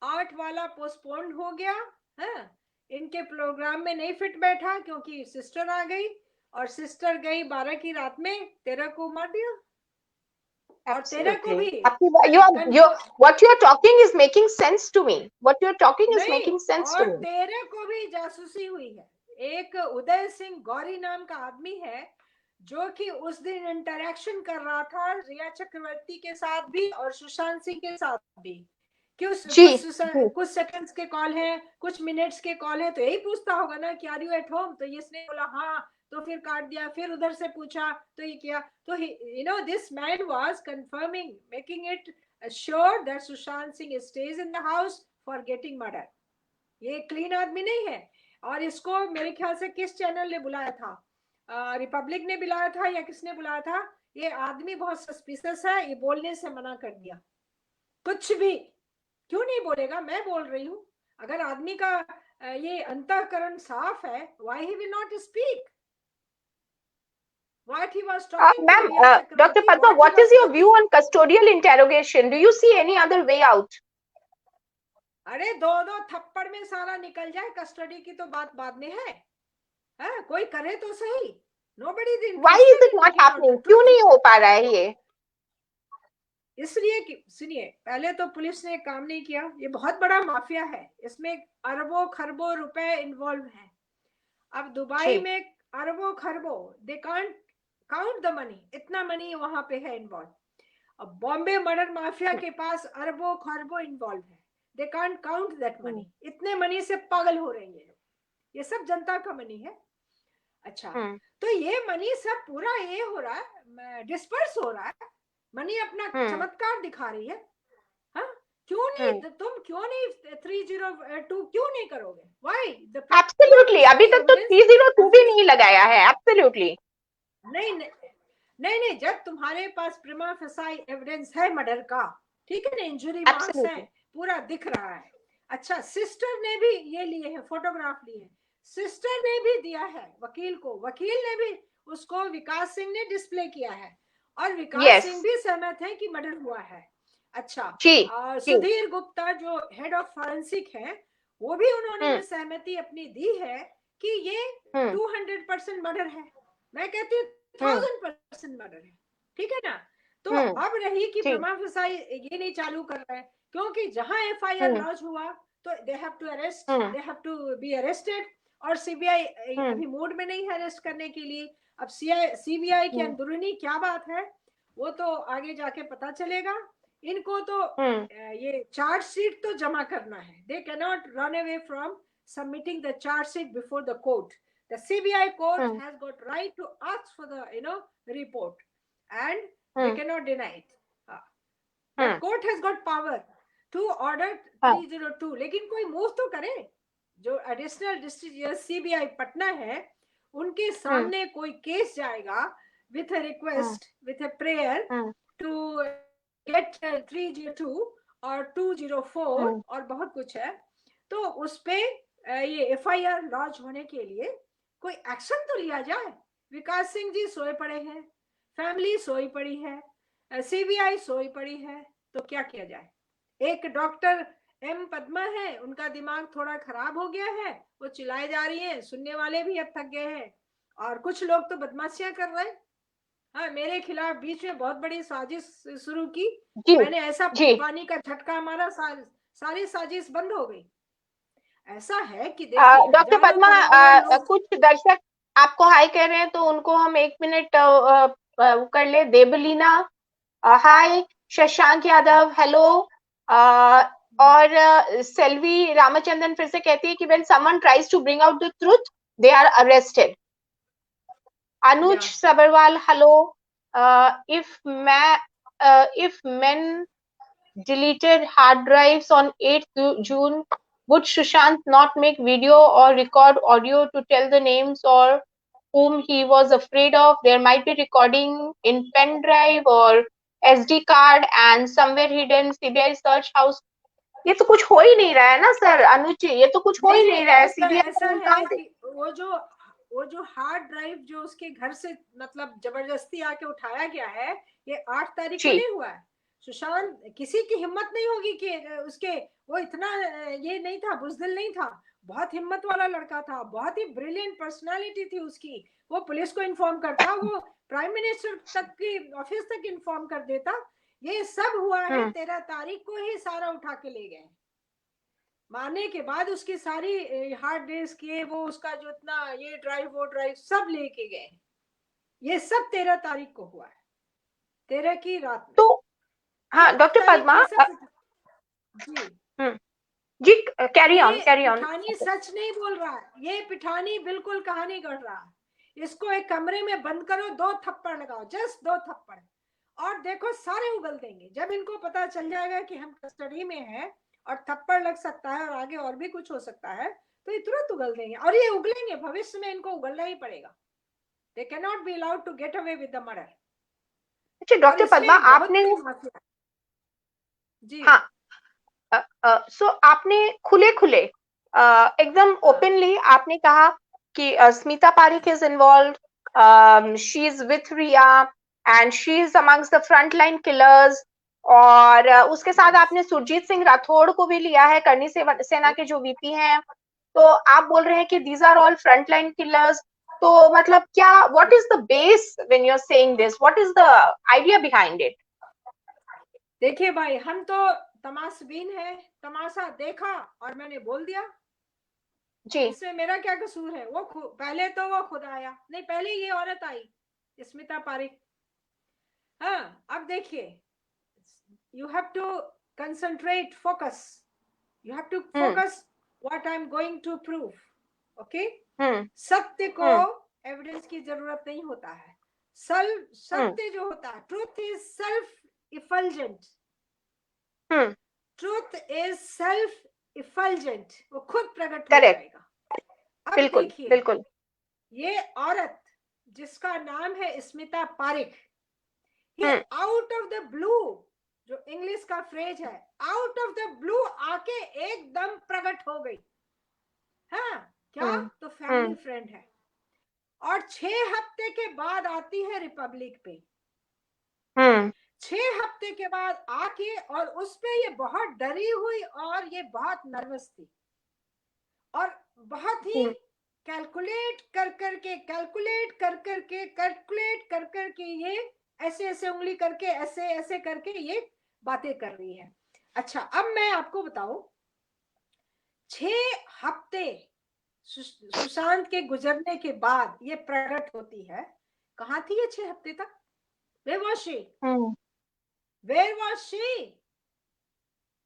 8 वाला पोस्टपोन हो गया है। इनके प्रोग्राम में नहीं फिट बैठा क्योंकि सिस्टर आ गई, और सिस्टर गई 12 की रात में, 13 को मार दिया। और 13 को भी what you are talking is making sense to me. What you are talking is making sense to और me. 13 को भी जासूसी हुई है। एक उदय सिंह गौरी नाम का आदमी है, जो कि उस दिन इंटरेक्शन कर रहा था रिया चक्रवर्ती के साथ भी और सुशांत सिंह के साथ भी, कि कुछ सेकंड्स के कॉल है, कुछ मिनट्स के कॉल है, तो यही पूछता होगा ना कि आर यू एट होम, तो इसने बोला हाँ, तो फिर काट दिया, फिर उधर से पूछा तो ये किया। तो you know this man was confirming, making it sure that Sushant Singh stays in the house for getting murder. ये क्लीन आदमी नहीं है। और इसको मेरे ख्याल से किस चैनल ने बुलाया था, रिपब्लिक ने बुलाया था या किसने बुलाया था, ये आदमी बहुत सस्पिशियस है, ये बोलने से मना कर दिया। कुछ भी क्यों नहीं बोलेगा, मैं बोल रही हूँ, अगर आदमी का ये अंतःकरण साफ है, why he will not speak? What he was talking Ma'am, to Riya Chakrabarti, Dr. Padma, what is your view on custodial interrogation? Do you see any other way out? अरे दो थप्पड़ में सारा निकल जाए, कस्टडी की तो बात बाद में है, कोई करे तो सही। Nobody is interested. Why is it not happening? क्यों नहीं हो पा रहा है ये? इसलिए कि सुनिए, पहले तो पुलिस ने काम नहीं किया, ये बहुत बड़ा माफिया है, इसमें अरबों खरबों रुपए इन्वॉल्व है। अब दुबई में अरबों खरबों, they can't count the money, इतना मनी वहां पे है इन्वॉल्व। अब बॉम्बे मर्डर माफिया के पास अरबों खरबों इन्वॉल्व है, they can't count that money, इतने मनी से पागल हो रहे हैं लोग, ये सब जनता का मनी है। अच्छा, तो ये मनी सब पूरा ये हो रहा है, डिस्पर्स हो रहा है, मनी अपना चमत्कार दिखा रही है। हाँ, क्यों नहीं तुम क्यों नहीं 302 क्यों नहीं करोगे? Why? Absolutely, अभी तक तो 302 भी नहीं लगाया है। Absolutely. नहीं, जब तुम्हारे पास प्रिमा फेसाई एविडेंस है मर्डर का, ठीक है ना, इंजुरी मार्क्स है, पूरा दिख रहा है। अच्छा, सिस्टर ने भी ये लिए हैं, फोटोग्राफ लिए हैं, सिस्टर ने भी दिया है वकील को, वकील ने भी उसको विकास सिंह ने डिस्प्ले किया है, और विकास सिंह भी सहमत है कि मर्डर हुआ है। अच्छा, सुधीर गुप्ता जो हेड ऑफ फॉरेंसिक है, वो भी उन्होंने सहमति अपनी दी है कि ये 200% मर्डर है। मैं कहती हूँ 1000% मर्डर है, ठीक है ना। तो अब रही कि प्रमा फेसाई ये नहीं चालू कर रहे हैं, क्योंकि जहां एफआईआर लॉन्च हुआ तो they have to arrest, they have to be arrested, और सीबीआई अभी मूड में नहीं है अरेस्ट करने के लिए। अब सीबीआई की अंदरूनी क्या बात है वो तो आगे जाके पता चलेगा। इनको तो ये चार्जशीट तो जमा करना है, दे can not run away from submitting the chargesheet before the court. The CBI court has got right to ask for the report, and they cannot deny it. The court has got power to order 302, लेकिन कोई move तो करे। जो additional district CBI Patna है, उनके सामने कोई case जाएगा with a request, with a prayer to get 302 और 204 और बहुत कुछ है, तो उस पे ये एफआईआर लॉन्च होने के लिए कोई एक्शन तो लिया जाए। विकास सिंह जी सोए पड़े हैं, फैमिली सोई पड़ी है, सीबीआई सोई पड़ी है, तो क्या किया जाए। एक डॉक्टर एम पद्मा है, उनका दिमाग थोड़ा खराब हो गया है, वो चिल्लाए जा रही हैं, सुनने वाले भी अब थक गए हैं, और कुछ लोग तो बदमाशियां कर रहे हैं। हाँ, मेरे खिलाफ बीच में बहुत बड़ी साजिश शुरू की, मैंने ऐसा पानी का झटका मारा, सारी साजिश बंद हो गई। ऐसा है कि डॉक्टर पद्मा, कुछ दर्शक आपको हाय कह रहे हैं, तो उनको हम 1 मिनट कर ले। देवलीना हाय, शशांक यादव हेलो, और सेल्वी रामचंद्रन फिर से कहती है कि when someone tries to bring out the truth, they are arrested. Anuj Yeah. Sabharwal, hello. If men deleted hard drives on 8th June, would Sushant not make video or record audio to tell the names or whom he was afraid of? There might be recording in pen drive or SD card and somewhere hidden CBI search house. ये तो कुछ हो ही नहीं रहा है ना sir अनुज जी, ये तो कुछ हो ही नहीं रहा है। ऐसा ऐसा सीबीआई है कहाँ से? कि वो जो हार्ड ड्राइव जो उसके घर से मतलब जबरदस्ती आके उठाया गया है, ये 8 तारीख को जी नहीं हुआ है। सुशांत, किसी की हिम्मत नहीं होगी कि उसके, वो इतना ये नहीं था, बुजदिल नहीं था, बहुत हिम्मत वाला लड़का था, बहुत ही ब्रिलियंट पर्सनालिटी थी उसकी। वो पुलिस को इन्फॉर्म करता, वो प्राइम मिनिस्टर तक की ऑफिस तक इन्फॉर्म कर देता। ये सब हुआ है 13 तारीख को ही, सारा उठा के ले गए। मारने के बाद उसकी सारी हार्ड डिस्क, ये वो उसका जो इतना ये ड्राइव वो ड्राइव सब लेके गए। ये सब 13 तारीख को हुआ है, 13 की रात में। तो हाँ डॉक्टर पद्मा जी जी कैरी ऑन पिठानी सच नहीं बोल रहा है, ये पिठानी बिल्कुल कहानी गढ़ रहा है। इसको एक कमरे में बंद करो, 2 थप्पड़ लगाओ, जस्ट 2 थप्पड़, और देखो सारे उगल देंगे। जब इनको पता चल जाएगा कि हम कस्टडी में हैं और थप्पड़ लग सकता है और आगे और भी कुछ हो सकता है, तो ये तुरंत उगल देंगे। और ये उगलेंगे, भविष्य में इनको उगलना ही पड़ेगा। They can not be allowed to get away with the murder. अच्छा डॉक्टर पद्मा, आपने जी हाँ सो आपने खुले खुले एकदम ओपनली आपने कहा कि Smita Parikh is involve, she is with Rhea and she is amongst the front line killers. और उसके साथ आपने सुरजीत सिंह राठौड़ को भी लिया है, करनी सेना के जो वीपी हैं। तो आप बोल रहे हैं कि these are all front line killers. तो मतलब क्या, what is the base when you are saying this, what is the idea behind it? देखिए भाई, हम तो तमाशबीन है, तमाशा देखा और मैंने बोल दिया जी। इसमें मेरा क्या कसूर है। वो पहले तो वो खुद आया नहीं, पहले ये औरत आई स्मिता पारिक। हाँ, अब देखिए, you have to concentrate, focus, you have to focus what I'm going to prove, okay? सत्य को एविडेंस की जरूरत नहीं होता है। सत्य जो होता है, truth is self effulgent, truth is self effulgent, वो खुद प्रकट हो जाएगा। अब देखिए, बिल्कुल ये औरत जिसका नाम है स्मिता पारिक, ये आउट ऑफ द ब्लू, जो इंग्लिश का फ्रेज है, आउट ऑफ द ब्लू आके एकदम प्रकट हो गई। हाँ, क्या तो फैमिली फ्रेंड है, और 6 हफ्ते के बाद आती है रिपब्लिक पे। 6 हफ्ते के बाद आके, और उस पे ये बहुत डरी हुई और ये बहुत नर्वस थी, और बहुत ही कैलकुलेट कर करके ये ऐसे ऐसे उंगली करके ऐसे ऐसे करके ये बातें कर रही है। अच्छा, अब मैं आपको बताऊं, 6 हफ्ते सुशांत के गुजरने के बाद ये प्रकट होती है। कहाँ थी ये 6 हफ्ते तक? Where was she? Where was she?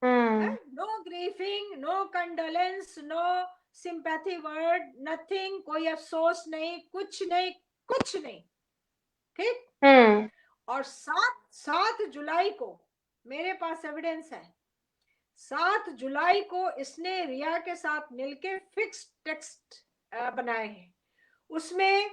No grieving, no condolence, no sympathy word, nothing, कोई अफसोस नहीं, कुछ नहीं, ठीक। और 7 जुलाई को मेरे पास एविडेंस है, 7 जुलाई को इसने रिया के साथ मिलके फिक्स टेक्स्ट बनाए हैं। उसमें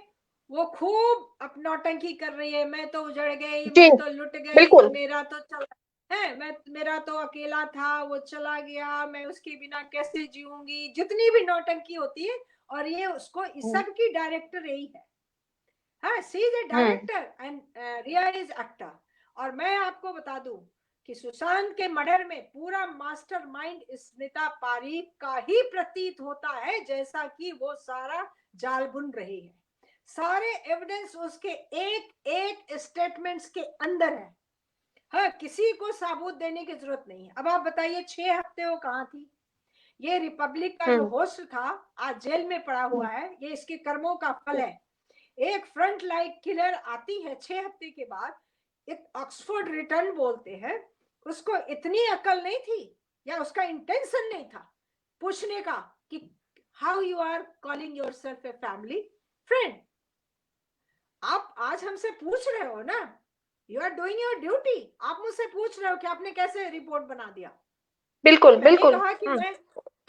वो खूब अब नौटंकी कर रही है, मैं तो उजड़ गई, मैं तो लुट गई, मेरा तो चला है, मेरा तो अकेला था, वो चला गया, मैं उसके बिना कैसे जीऊंगी, जितनी भी नौटंकी होती है। और ये उसको इस सब की डायरेक्टर यही है। हाँ, she is a director and Rhea is actor. और मैं आपको बता दूं कि सुशांत के मर्डर में पूरा मास्टर माइंड स्मिता पारिक का ही प्रतीत होता है, जैसा कि वो सारा जाल बुन रही है। सारे एविडेंस उसके एक स्टेटमेंट्स के अंदर है। हाँ, किसी को सबूत देने की जरूरत नहीं है। अब आप बताइए, 6 हफ्ते वो कहाँ थी? ये रिपब्लिक का जो होस्ट था आज जेल में पड़ा हुआ है, ये इसके कर्मों का फल है। एक फ्रंट लाइन किलर आती है 6 हफ्ते के बाद, एक ऑक्सफोर्ड रिटर्न बोलते हैं, उसको इतनी अकल नहीं थी या उसका इंटेंशन नहीं था पूछने का कि how you are calling yourself a family friend. आप आज हमसे पूछ रहे हो ना, you are doing your duty, आप मुझसे पूछ रहे हो कि आपने कैसे रिपोर्ट बना दिया। बिल्कुल तो मैंने बिल्कुल। कहा कि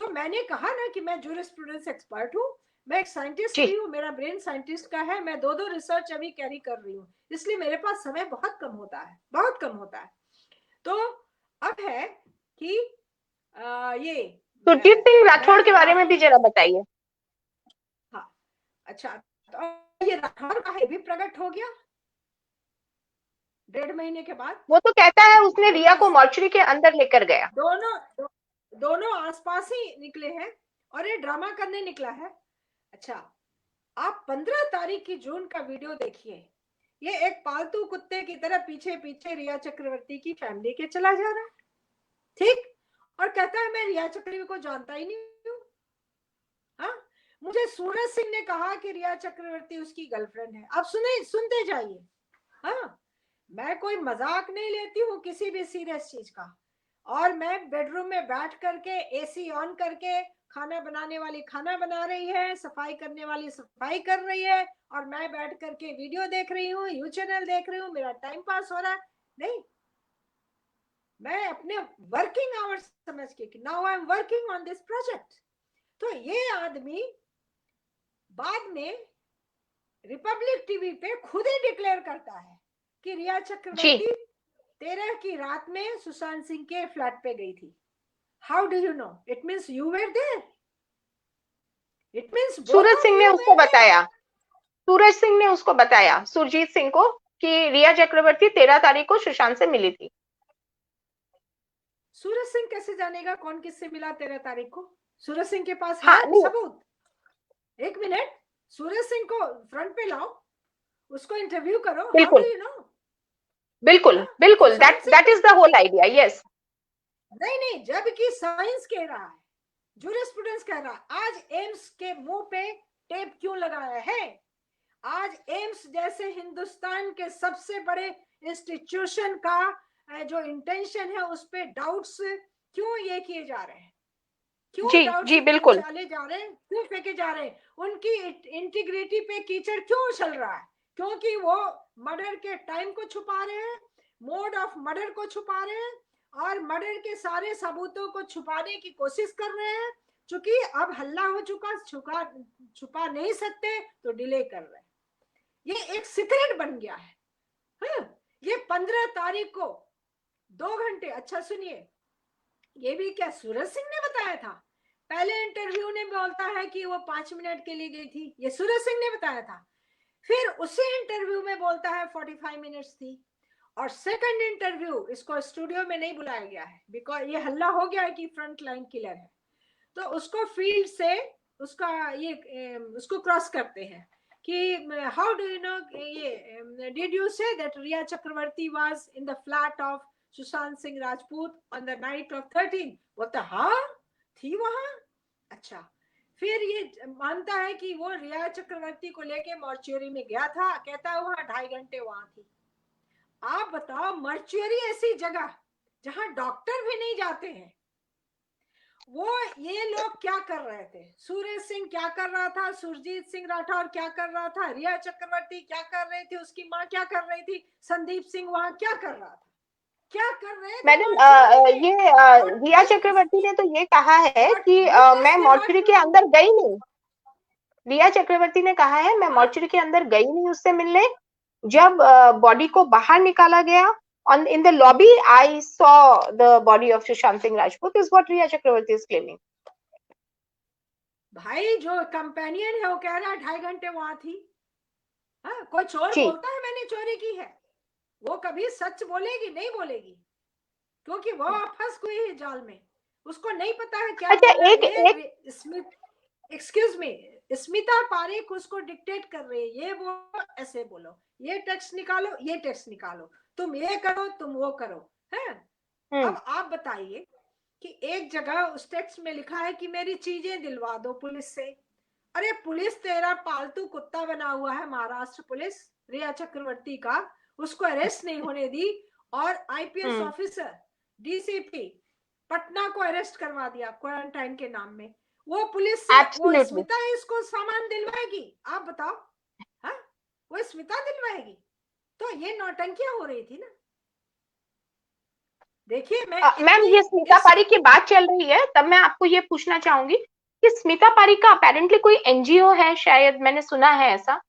मैंने कहा ना कि मैं जूरिस्प्रूडेंस एक्सपर्ट हूँ, मैं एक साइंटिस्ट जी भी हूँ, मेरा ब्रेन साइंटिस्ट का है, मैं दो रिसर्च अभी कैरी कर रही हूँ, इसलिए मेरे पास समय बहुत कम होता है, बहुत कम होता है। तो अब है कि ये सुरजीत सिंह राठौड़ के मैं बारे में भी जरा बताइए। हाँ अच्छा, तो ये राठौड़ का है भी प्रकट हो गया 1.5 महीने के बाद। वो तो कहता है उसने रिया को मॉर्चरी के अंदर लेकर गया। दोनों आसपास ही निकले हैं और ये ड्रामा करने निकला है। अच्छा, आप 15 तारीख की जून का वीडियो देखिए, ये एक पालतू कुत्ते की तरह पीछे पीछे रिया चक्रवर्ती की फैमिली के चला जा रहा है, ठीक, और कहता है मैं रिया चक्रवर्ती को जानता ही नहीं हूँ। हाँ, मुझे सूरज सिंह ने कहा कि रिया चक्रवर्ती उसकी गर्लफ्रेंड है। अब सुनते जाइए। हाँ, मैं कोई मजाक नहीं लेती हूँ किसी भी सीरियस चीज का, और मैं बेडरूम में बैठ करके एसी ऑन करके खाना बनाने वाली खाना बना रही है, सफाई करने वाली सफाई कर रही है, और मैं बैठ करके वीडियो देख रही हूँ, यू चैनल देख रही हूँ, मेरा टाइम पास हो रहा है। नहीं, मैं अपने वर्किंग आवर्स समझ के कि now I am working on this project. तो ये आदमी बाद में रिपब्लिक टीवी पे खुद ही डिक्लेयर करता है कि रिया जी चक्रवर्ती 13 की रात में सुशांत सिंह के फ्लैट पे गई थी। How do you know? It means you were there, it means both Suraj of Singh ने यू उसको वर देयर। बताया, सूरज सिंह ने उसको बताया सुरजीत सिंह को कि रिया चक्रवर्ती 13 तारीख को सुशांत से मिली थी। सूरज सिंह कैसे जानेगा कौन किससे मिला 13 तारीख को? सूरज सिंह के पास है हाँ नहीं, सबूत? एक मिनट, सूरज सिंह को फ्रंट पे लाओ, उसको इंटरव्यू करो। हाउ डू बिल्कुल यू नो? बिल्कुल बिल्कुल, Sushant that Singh that is the whole idea. Yes. नहीं, जबकि साइंस कह रहा है, जूरिस्प्रूडेंस कह रहा है। आज एम्स के मुंह पे टेप क्यों लगाया है? आज एम्स जैसे हिंदुस्तान के सबसे बड़े इंस्टीट्यूशन का जो इंटेंशन है उस पे डाउट्स क्यों ये किए जा रहे हैं? क्यों जी डाउट्स जी बिल्कुल। उछाले जा रहे हैं, क्यों फेंके जा रहे हैं? उनकी इंटीग्रिटी पे कीचड़ क्यों उछल रहा है? क्योंकि वो मर्डर के टाइम को छुपा रहे हैं, मोड ऑफ मर्डर को छुपा रहे हैं, और मर्डर के सारे सबूतों को छुपाने की कोशिश कर रहे हैं। चूंकि अब हल्ला हो चुका, छुपा नहीं सकते तो डिले कर रहे हैं। ये एक सीक्रेट बन गया है। हाँ? ये 15 तारीख को 2 घंटे, अच्छा सुनिए, ये भी क्या सूरज सिंह ने बताया था? पहले इंटरव्यू ने बोलता है कि वो 5 मिनट के लिए गई थी, ये सूरज सिंह ने बताया था। फिर उसी इंटरव्यू में बोलता है 45 मिनट्स थी। और सेकंड इंटरव्यू, इसको स्टूडियो में नहीं बुलाया गया है बिकॉज ये हल्ला हो गया है कि फ्रंट लाइन किलर है, तो उसको फील्ड से उसका ये उसको क्रॉस करते हैं कि हाउ डू यू नो, ये did you say that Rhea Chakraborty was in the flat of Sushant Singh Rajput on the night of 13? बोलता हाँ थी वहां। अच्छा, फिर ये मानता है कि वो रिया चक्रवर्ती को लेके मॉर्चुरी में गया था, कहता है वहां 2.5 घंटे वहां थी। आप बताओ, मॉर्चुरी ऐसी जगह जहां डॉक्टर भी नहीं जाते हैं, वो ये लोग क्या कर रहे थे? सूरज सिंह क्या कर रहा था, सुरजीत सिंह राठौर क्या कर रहा था, रिया चक्रवर्ती क्या कर रही थी, उसकी माँ क्या कर रही थी, संदीप सिंह वहां क्या कर रहा था, क्या कर रहे थे मैडम मॉर्चुरी में? ये रिया चक्रवर्ती ने तो ये कहा है व्हाट कि बिजनेस मैं दे हैड मॉर्चरी टू के डू? अंदर गई नहीं। रिया चक्रवर्ती ने कहा है मैं हाँ, मॉर्चरी के अंदर गई नहीं उससे मिलने। जब बॉडी को बाहर निकाला गया on in the lobby I saw the body of Sushant Singh Rajput is what Riya Chakravarti is claiming. भाई जो कंपेनियन है वो कह रहा है 2.5 घंटे वहां थी। हाँ, कोई चोर जी बोलता है मैंने चोरी की है, वो कभी सच बोलेगी नहीं बोलेगी, क्योंकि वो फंस गई है जाल में, उसको नहीं पता है क्या अच्छा बोलना एक है। एक ये एक्सक्यूज मी, स्मिता पारेख उसको डिक्टेट कर रही है, ये बोलो ऐसे बोलो, ये टेक्स्ट निकालो, ये टेक्स्ट निकालो, तुम ये करो, तुम वो करो, है? हम्म अब आप बताइए कि एक जगह उस टेक्स्ट में लिखा है कि मेरी चीजें दिलवा दो पुलिस से। अरे पुलिस तेरा पालतू कुत्ता बना हुआ है, महाराष्ट्र पुलिस रिया चक्रवर्ती का, उसको अरेस्ट नहीं होने दी, और आईपीएस हम्म ऑफिसर डीसीपी पटना को अरेस्ट करवा दिया क्वारंटाइन के नाम में। वो पुलिस से वो स्मिता इसको सामान दिलवाएगी? आप बताओ। हाँ, वो स्मिता दिलवाएगी? तो ये नौटंकियां हो रही थी ना। देखिए मैम, ये स्मिता पारिक की बात चल रही है, तब मैं आपको ये पूछना चाहूंगी कि स्मिता पारिक का अपेरेंटली कोई एनजीओ है, शायद मैंने सुना है ऐसा।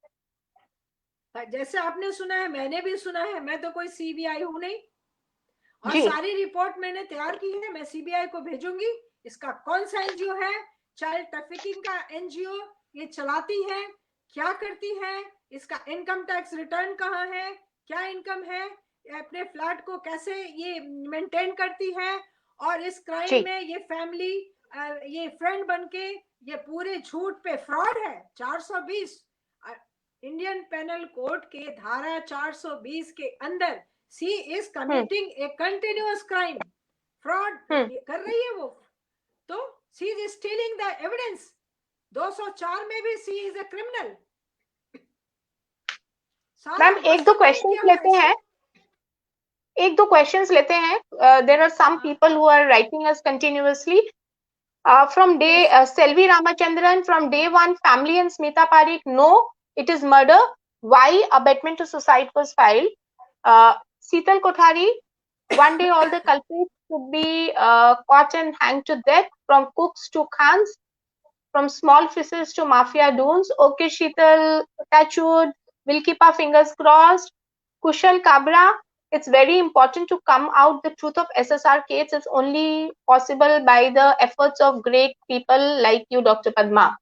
जैसे आपने सुना है मैंने भी सुना है, मैं तो कोई सीबीआई हूं नहीं, और जी। सारी रिपोर्ट मैंने तैयार की है, मैं सीबीआई को भेजूंगी। इसका कौन सा एनजीओ है, चाइल्ड ट्रैफिकिंग का एनजीओ ये चलाती है, क्या करती है, इसका इनकम टैक्स रिटर्न कहाँ है, क्या इनकम है, अपने फ्लैट को कैसे ये मेंटेन करती है, और इस क्राइम में ये फैमिली ये फ्रेंड बनके ये पूरे झूठ पे फ्रॉड है। 420 इंडियन पेनल कोड के धारा 420 के अंदर she is committing a continuous crime, fraud कर रही है वो, तो she is stealing the evidence. 204 में भी she is a criminal. Ma'am, एक दो क्वेश्चंस लेते हैं, there are some people who are writing us continuously from day Selvi Ramachandran, from day one, family and Smita Parik, no, it is murder. Why abetment to suicide was filed? Seetal Kothari, one day all the culprits should be caught and hanged to death, from cooks to khans, from small fishes to mafia dons. Okay, Sheetal, touch wood, we'll keep our fingers crossed. Kushal Kabra, it's very important to come out the truth of SSR case. It's only possible by the efforts of great people like you, Dr. Padma.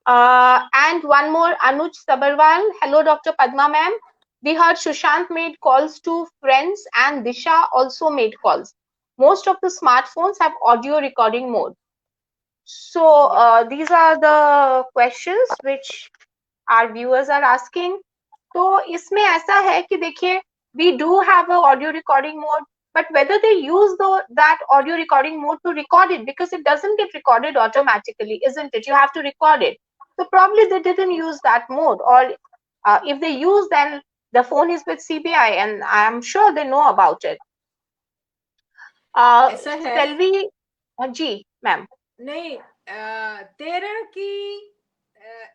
And one more, Anuj Sabarwal. Hello, Dr. Padma ma'am. We heard Sushant made calls to friends and Disha also made calls. Most of the smartphones have audio recording mode. So these are the questions which our viewers are asking. तो इसमें ऐसा है कि देखिए, we do have a audio recording mode, but whether they use that audio recording mode to record it, because it doesn't get recorded automatically, isn't it? You have to record it. So probably they didn't use that mode, or if they use, then the phone is with CBI and I'm sure they know about it. Selvi ji ma'am. नहीं, 13 की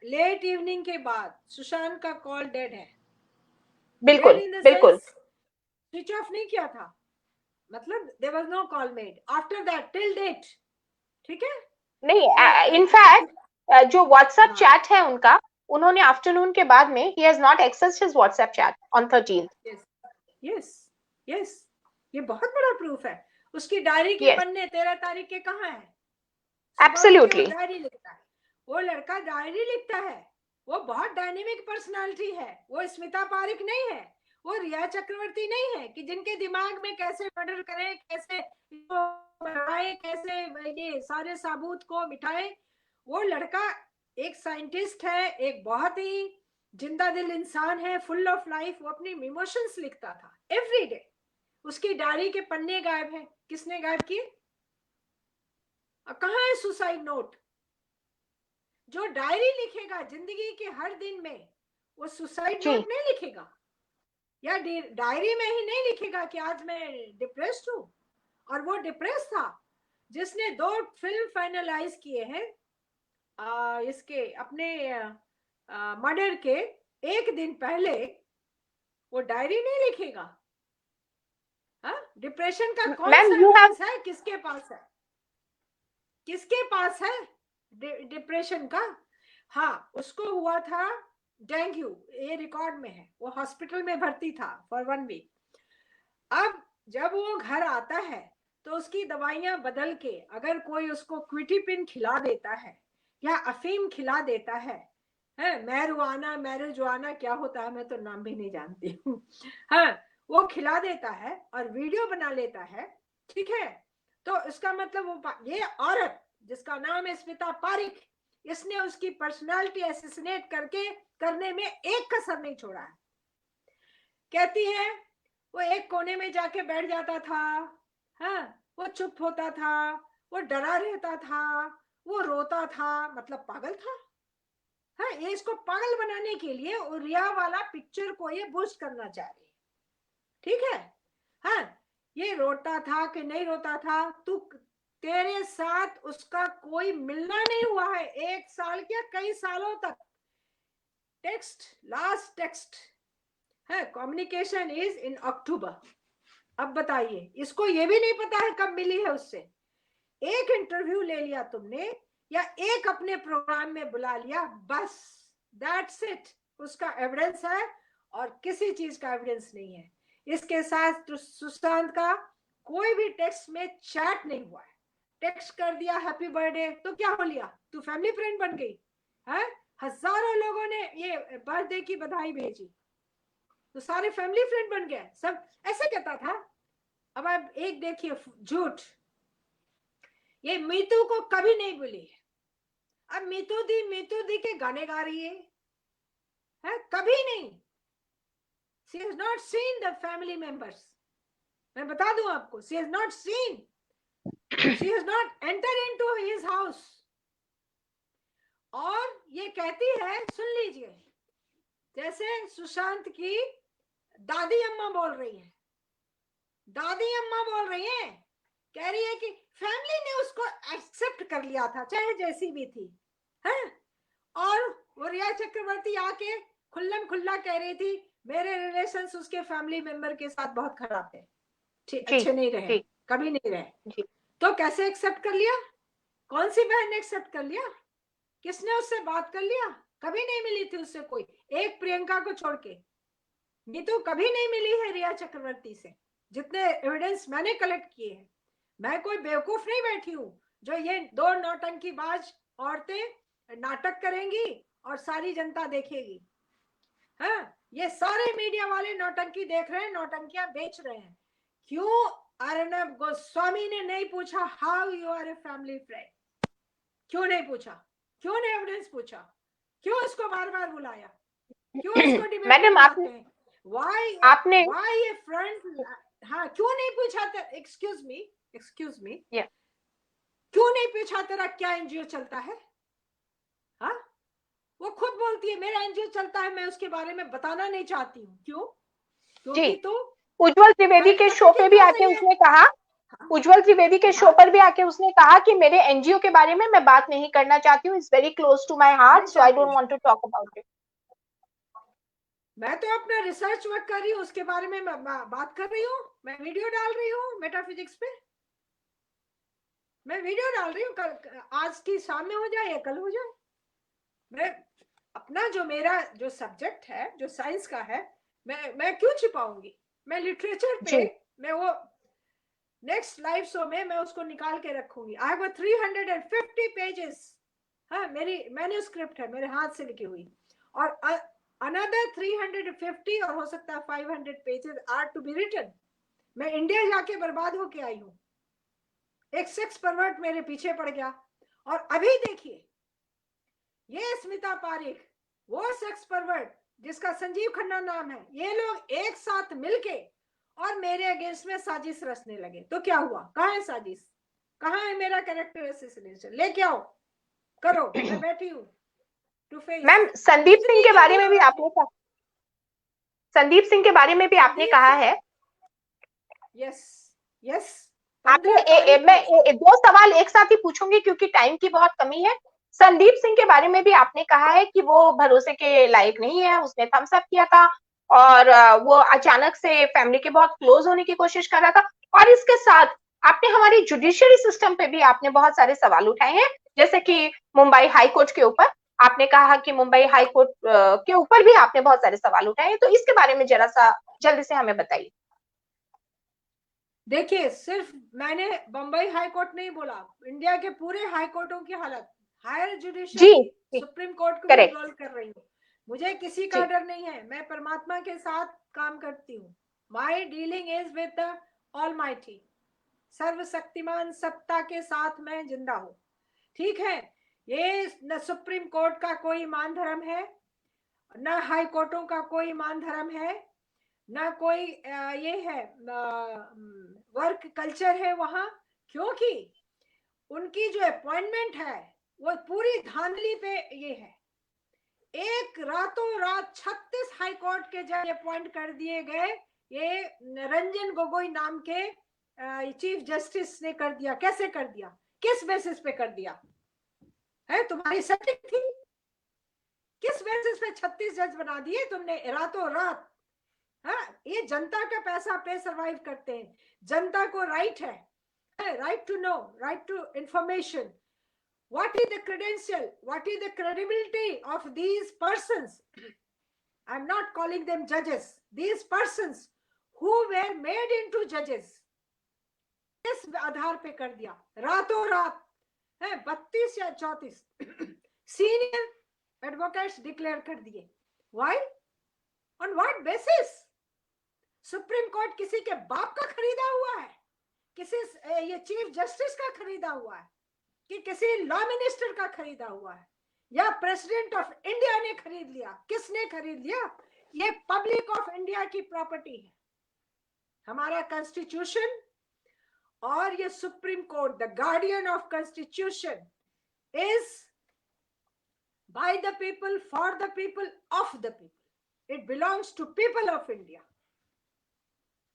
late evening के बाद सुशांत का call dead है। बिल्कुल बिल्कुल, switch off नहीं किया था, मतलब there was no call made after that till date. ठीक है, नहीं, इनफैक्ट जो व्हाट्सएप चैट है उनका, उन्होंने आफ्टरनून के बाद में he has not accessed his WhatsApp chat on 13th। Yes yes, ये बहुत बड़ा प्रूफ है। उसकी डायरी के पन्ने 13 तारीख के कहाँ है? एब्सोल्युटली डायरी लिखता है, वो लड़का डायरी लिखता है, वो बहुत डायनेमिक पर्सनालिटी है। वो स्मिता पारिक नहीं है, वो रिया चक्रवर्ती नहीं है कि जिनके दिमाग में कैसे मर्डर करें, कैसे बनाए, कैसे ये सारे सबूत को मिटाए। वो लड़का एक साइंटिस्ट है, एक बहुत ही जिंदा दिल इंसान है, फुल ऑफ लाइफ। वो अपनी इमोशंस लिखता था एवरी डे। उसकी डायरी के पन्ने गायब हैं। किसने गायब किए? कहाँ है सुसाइड नोट? जो डायरी लिखेगा जिंदगी के हर दिन में, वो सुसाइड नोट नहीं लिखेगा, या डायरी में ही नहीं लिखेगा कि आज मैं डिप्रेस्ड हूं। और वो डिप्रेस था जिसने 2 फिल्म फाइनलाइज किए हैं इसके अपने मर्डर के एक दिन पहले। वो डायरी नहीं लिखेगा। डिप्रेशन का कौन सा एविडेंस है? किसके पास है? किसके पास है डिप्रेशन का? हाँ, उसको हुआ था डेंगू, ये रिकॉर्ड में है। वो हॉस्पिटल में भर्ती था फॉर 1 वीक। अब जब वो घर आता है तो उसकी दवाइयां बदल के, अगर कोई उसको क्विटिपिन खिला देता है या अफीम खिला देता है, मैरिजुआना क्या होता है मैं तो नाम भी नहीं जानती हूँ। हाँ, वो खिला देता है और वीडियो बना लेता है, ठीक है, तो इसका मतलब वो ये औरत जिसका नाम है स्मिता पारिक, इसने उसकी पर्सनालिटी असैसिनेट करने में एक कसर नहीं छोड़ा है। कहती है वो एक कोने में जाके बैठ जाता था, हाँ, वो चुप होता था, वो डरा रहता था, वो रोता था, मतलब पागल था। हाँ, ये इसको पागल बनाने के लिए रिया वाला पिक्चर को ये बूस्ट करना चाह रही है, ठीक है। हाँ, ये रोता था कि नहीं रोता था, तेरे साथ उसका कोई मिलना नहीं हुआ है 1 साल क्या कई सालों तक। टेक्स्ट, लास्ट टेक्स्ट है, कम्युनिकेशन इज इन अक्टूबर। अब बताइए, इसको ये भी नहीं पता है कब मिली है उससे। एक इंटरव्यू ले लिया तुमने या एक अपने प्रोग्राम में बुला लिया, बस दैट्स इट, उसका एविडेंस है और किसी चीज का एविडेंस नहीं है। इसके साथ सुशांत का कोई भी टेक्स्ट में चैट नहीं हुआ है। टेक्स्ट कर दिया हैप्पी बर्थडे तो क्या हो लिया, तू फैमिली फ्रेंड बन गई है। हजारों लोगों ने ये बर्थडे की बधाई भेजी तो सारे फैमिली फ्रेंड बन गए, सब ऐसे कहता था। अब आप एक देखिए झूठ, ये मीतू को कभी नहीं बोली। अब मीतू दी के गाने गा रही है कभी नहीं। She has not seen the family members. मैं बता दूं आपको, she has not seen, she has not enter into his house. और ये कहती है, सुन लीजिए, जैसे सुशांत की दादी अम्मा बोल रही है, दादी अम्मा बोल रही है, कह रही है कि फैमिली ने उसको एक्सेप्ट कर लिया था चाहे जैसी भी थी है। और वो रिया चक्रवर्ती आके खुल्लम खुल्ला कह रही थी मेरे रिलेशंस उसके फैमिली मेंबर के साथ बहुत खराब है, अच्छे नहीं रहे, कभी नहीं रहे। तो कैसे एक्सेप्ट कर लिया, कौन सी बहन ने एक्सेप्ट कर लिया, किसने उससे बात कर लिया, कभी नहीं मिली थी उससे कोई, एक प्रियंका को छोड़ के। ये तो कभी नहीं मिली है रिया चक्रवर्ती से, जितने एविडेंस मैंने कलेक्ट किए हैं। मैं कोई बेवकूफ नहीं बैठी हूं जो ये दो नौटंकीबाज औरतें नाटक करेंगी और सारी जनता देखेगी। हाँ, ये सारे मीडिया वाले नौटंकी देख रहे हैं, नौटंकियां बेच रहे हैं। क्यों अर्नब गोस्वामी ने नहीं पूछा how you are a family friend, क्यों नहीं पूछा, क्यों नहीं एविडेंस पूछा, क्यों इसको बार बार बुलाया, क्यों इसको डिबेट मैडम आपने व्हाई आपने व्हाई ए फ्रंट, हाँ क्यों नहीं पूछा, एक्सक्यूज मी क्यों नहीं पूछा तेरा क्या एनजीओ चलता है। हाँ, वो खुद बोलती है मेरा एनजीओ चलता है, मैं उसके बारे में बताना नहीं चाहती हूँ। क्यों, क्योंकि तू उज्जवल त्रिवेदी के शो पे भी आके उसने कहा, उज्जवल त्रिवेदी के शो पर भी आके उसने कहा कि मेरे एनजीओ के बारे में मैं बात नहीं करना चाहती हूँ, it's very close to my heart so I don't want to talk about it. मैं तो अपना रिसर्च वर्क कर रही हूँ, उसके बारे में मैं बात कर रही हूँ, मैं वीडियो डाल रही हूँ मेटाफिजिक्स पे, मैं वीडियो डाल रही हूँ, आज की शाम में हो जाए या कल हो जाए। मैं अपना जो मेरा जो सब्जेक्ट है जो साइंस का है, मैं क्यों छिपाऊंगी। मैं लिटरेचर पे मैं वो नेक्स्ट लाइव शो में मैं उसको निकाल के रखूंगी। आई हैव 350 पेजेस, हाँ मेरी मैन्युस्क्रिप्ट है मेरे हाथ से लिखी हुई, और अनदर 350 और हो सकता है 500 pages are to be written. मैं इंडिया जाके बर्बाद होके आई हूँ, एक सेक्स परवर्ट मेरे पीछे पड़ गया, और अभी देखिए ये स्मिता पारिक, वो सेक्स परवर्ट जिसका संजीव खन्ना नाम है, ये लोग एक साथ मिलके और मेरे अगेंस्ट में साजिश रचने लगे। तो क्या हुआ, कहाँ है साजिश, कहाँ है मेरा कैरेक्टर एसेसिनेशन, लेके आओ, करो, मैं बैठी हूँ to face. Ma'am Sandeep Singh के बारे में भी आपने कहा, संदीप सिंह के बारे में भी आपने कहा है। यस यस, आपने मैं दो सवाल एक साथ ही पूछूंगी क्योंकि टाइम की बहुत कमी है। संदीप सिंह के बारे में भी आपने कहा है कि वो भरोसे के लायक नहीं है, उसने थम्स अप किया था और वो अचानक से फैमिली के बहुत क्लोज होने की कोशिश कर रहा था। और इसके साथ आपने हमारी जुडिशियरी सिस्टम पे भी आपने बहुत सारे सवाल उठाए हैं, जैसे कि मुंबई हाई कोर्ट के ऊपर आपने कहा कि मुंबई हाई कोर्ट के ऊपर भी आपने बहुत सारे सवाल उठाए हैं, तो इसके बारे में जरा सा जल्दी से हमें बताइए। देखिए, सिर्फ मैंने बंबई हाई कोर्ट नहीं बोला, इंडिया के पूरे हाई कोर्टों की हालत, हायर जुडिशियरी, सुप्रीम कोर्ट को भी इन्वॉल्व कर रही हूँ। मुझे किसी का डर नहीं है, मैं परमात्मा के साथ काम करती हूँ। My dealing is with the almighty, सर्वशक्तिमान सत्ता के साथ मैं जिंदा हूँ। ठीक है, ये न सुप्रीम कोर्ट का कोई मान धर्म है, न हाई कोर्टों का कोई मान धर्म है, ना कोई ये है वर्क कल्चर है वहां, क्योंकि उनकी जो अपॉइंटमेंट है वो पूरी धांधली पे ये है। एक रातों रात 36 हाई कोर्ट के जज अपॉइंट कर दिए गए, ये रंजन गोगोई नाम के चीफ जस्टिस ने कर दिया, कैसे कर दिया, किस बेसिस पे कर दिया है? तुम्हारी सेटिंग थी? किस बेसिस पे 36 जज बना दिए तुमने रातों रात? हाँ, ये जनता का पैसा पे सर्वाइव करते हैं। जनता को राइट है, right to know, right to information. What is the credential? What is the credibility of these persons? I'm not calling them judges. These persons who were made into judges. किस आधार पे कर दिया रातों रात? है 32 या 34 सीनियर एडवोकेट्स डिक्लेयर कर दिए। Why? On what basis? Supreme court किसी के बाप का खरीदा हुआ है? किसी ये चीफ जस्टिस का खरीदा हुआ है कि किसी लॉ मिनिस्टर का खरीदा हुआ है या प्रेसिडेंट ऑफ इंडिया ने खरीद लिया? किसने खरीद लिया? ये पब्लिक ऑफ इंडिया की प्रॉपर्टी है। हमारा कॉन्स्टिट्यूशन और ये supreme court, the guardian of constitution, is by the people, for the people, of the people. It belongs to people of India.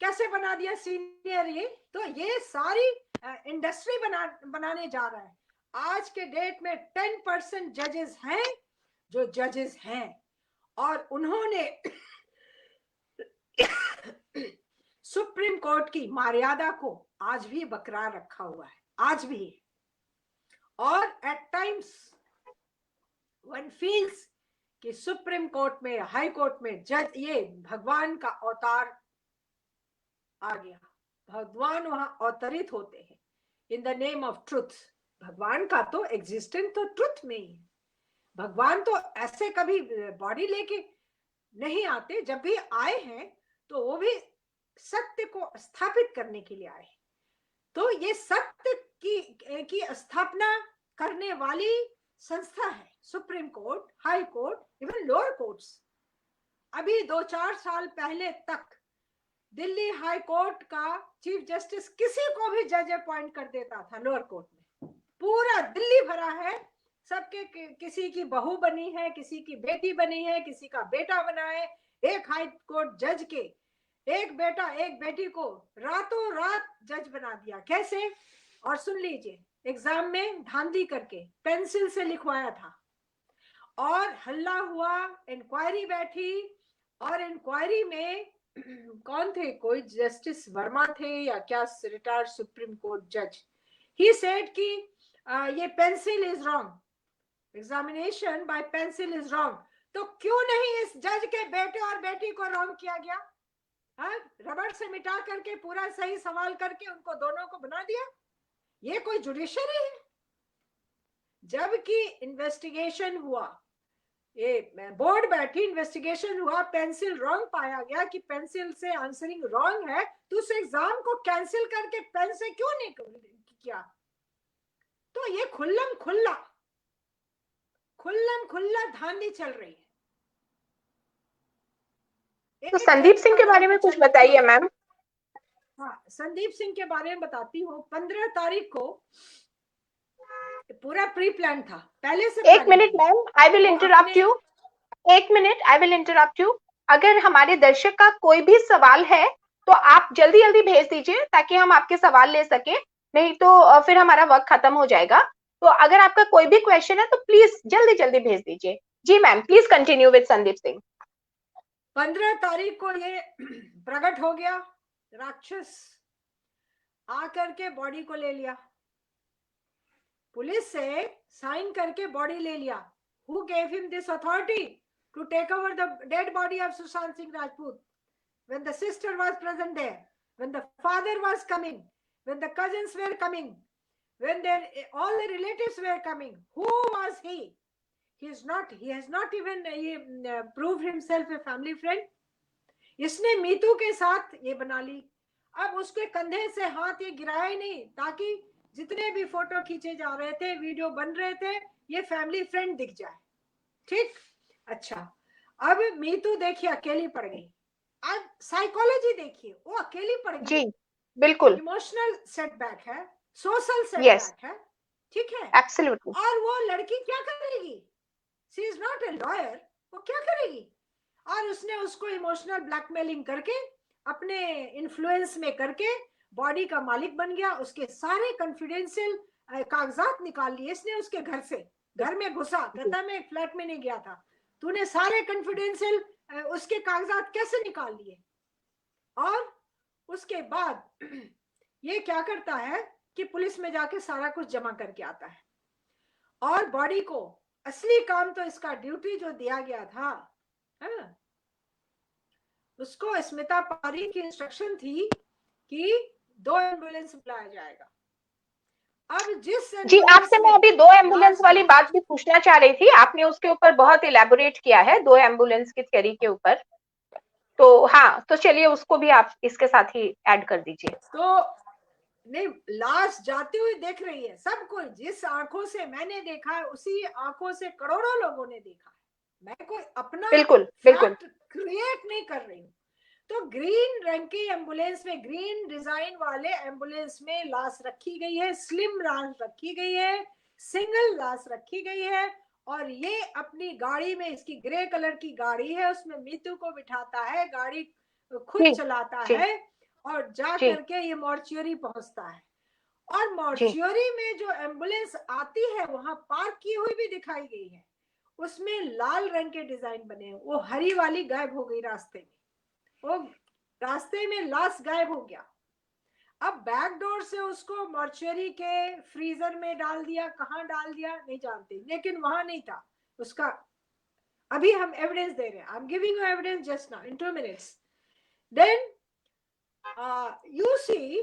कैसे बना दिया सीनियर? ये तो ये सारी इंडस्ट्री बनाने जा रहा है। आज के डेट में 10% जजेस हैं जो जजेस हैं, और उन्होंने सुप्रीम कोर्ट की मर्यादा को आज भी बरकरार रखा हुआ है, आज भी। और एट टाइम्स वन फील्स कि सुप्रीम कोर्ट में, हाई कोर्ट में जज ये भगवान का अवतार आ गया। भगवान वहां अवतरित होते हैं in the name of truth. भगवान का तो एग्जिस्टेंस तो ट्रुथ में ही है। भगवान तो ऐसे कभी बॉडी लेके नहीं आते, जब भी आए हैं तो वो भी सत्य को स्थापित करने के लिए आए। तो ये सत्य की स्थापना करने वाली संस्था है supreme court, high court, even lower courts. अभी 2-4 साल पहले तक दिल्ली हाई कोर्ट का चीफ जस्टिस किसी को भी जज अपॉइंट कर देता था लोअर कोर्ट में। पूरा दिल्ली भरा है, सबके किसी की बहू बनी है, किसी की बेटी बनी है, किसी का बेटा बना है। एक हाई कोर्ट जज के एक बेटा एक बेटी को रातों रात जज बना दिया। कैसे? और सुन लीजिए, एग्जाम में धांधली करके पेंसिल से लिखवाया था, और हल्ला हुआ, इंक्वायरी बैठी, और इंक्वायरी में कौन थे? कोई जस्टिस वर्मा थे या क्या, रिटायर्ड सुप्रीम कोर्ट जज। ही सेड कि ये pencil is wrong, examination by pencil is wrong. तो क्यों नहीं इस जज के बेटे और बेटी को रॉन्ग किया गया? रबड़ से मिटा करके पूरा सही सवाल करके उनको दोनों को बना दिया। ये कोई जुडिशरी है? जबकि इन्वेस्टिगेशन हुआ, ये बोर्ड बैठी, इन्वेस्टिगेशन हुआ, पेंसिल रॉन्ग पाया गया कि पेंसिल से आंसरिंग रॉन्ग है, तो उस एग्जाम को कैंसिल करके पेन से क्यों नहीं किया? तो ये खुल्लम खुल्ला धांधली चल रही है। तो संदीप सिंह के बारे में कुछ बताइए मैम। हाँ, संदीप सिंह के बारे में बताती हूँ। 15 तारीख को पूरा प्री प्लान था पहले से। एक minute ma'am, I will interrupt you. एक minute, I will interrupt you. अगर हमारे दर्शक का कोई भी सवाल है तो आप जल्दी जल्दी भेज दीजिए ताकि हम आपके सवाल ले सके, नहीं तो फिर हमारा वक्त खत्म हो जाएगा। तो अगर आपका कोई भी क्वेश्चन है तो प्लीज जल्दी जल्दी भेज दीजिए। जी ma'am, please continue with Sandeep Singh. 15 तारीख को ये प्रकट हो गया, राक्षस आकर के बॉडी को ले लिया, पुलिस से साइन करके बॉडी ले लिया। Who gave him this authority to take over the dead body of Sushant Singh Rajput? When the sister was present there, when the father was coming, when the cousins were coming, when all the relatives were coming, who was he? He has not even proved himself a family friend. इसने मीतू के साथ ये बना ली। अब उसके कंधे से हाथ ये गिराया ही नहीं, ताकि जितने भी फोटो खींचे जा रहे थे, वीडियो बन रहे थे, ये फैमिली फ्रेंड दिख जाए। ठीक, अच्छा। अब मीतू देखिए अकेली पड़ गई। अब साइकोलॉजी देखिए, वो अकेली पड़ गई। जी बिल्कुल, इमोशनल सेटबैक है, सोशल सेटबैक है, ठीक है, एब्सोल्युटली। और वो लड़की क्या करेगी? She is not a lawyer, वो क्या करेगी? और उसने उसको इमोशनल ब्लैकमेलिंग करके, अपने इन्फ्लुएंस में करके बॉडी का मालिक बन गया, उसके सारे कॉन्फिडेंशियल कागजात निकाल लिए इसने उसके घर से। घर में घुसा, कहता मैं फ्लैट में नहीं गया था, तूने सारे कॉन्फिडेंशियल उसके कागजात कैसे निकाल लिए? और उसके बाद ये क्या करता है कि पुलिस में जाके सारा कुछ जमा करके आता है। और बॉडी को असली काम तो इसका ड्यूटी जो दिया गया था, है? उसको स्मिता पारी की इंस्ट्रक्शन थी कि 2 एम्बुलेंस बुलाया जाएगा। अब जिस जी, आपसे मैं अभी 2 एम्बुलेंस लास्ट वाली बात भी पूछना चाह रही थी। आपने उसके ऊपर बहुत इलैबोरेट किया है 2 एम्बुलेंस की थ्योरी के ऊपर। तो हाँ, तो चलिए उसको भी आप इसके साथ ही ऐड कर दीजिए। तो नहीं, लाश जाती हुई देख रही है सबको, जिस आंखों से मैंने देखा है उसी आंखों से करोड़ों लोगों ने देखा है। मैं कोई अपना बिल्कुल, बिल्कुल। फैक्ट क्रिएट नहीं कर रही हूँ। तो ग्रीन रंग की एम्बुलेंस में, ग्रीन डिजाइन वाले एम्बुलेंस में लाश रखी गई है, स्लिम लाश रखी गई है, सिंगल लाश रखी गई है। और ये अपनी गाड़ी में, इसकी ग्रे कलर की गाड़ी है, उसमें मीतू को बिठाता है, गाड़ी खुद जी, चलाता जी, है और जा जी, करके ये मॉर्चुरी पहुंचता है। और जी। मॉर्चुरी में जो एम्बुलेंस आती है वहां पार्क की हुई भी दिखाई गई है, उसमें लाल रंग के डिजाइन बने हैं। वो हरी वाली गायब हो गई रास्ते में, वो रास्ते में लाश गायब हो गया। अब बैक डोर से उसको मॉर्चुरी के फ्रीजर में डाल दिया, कहाँ डाल दिया नहीं जानते, लेकिन वहां नहीं था उसका। अभी हम एविडेंस दे रहे हैं, I am giving you evidence just now in 2 minutes. Then you see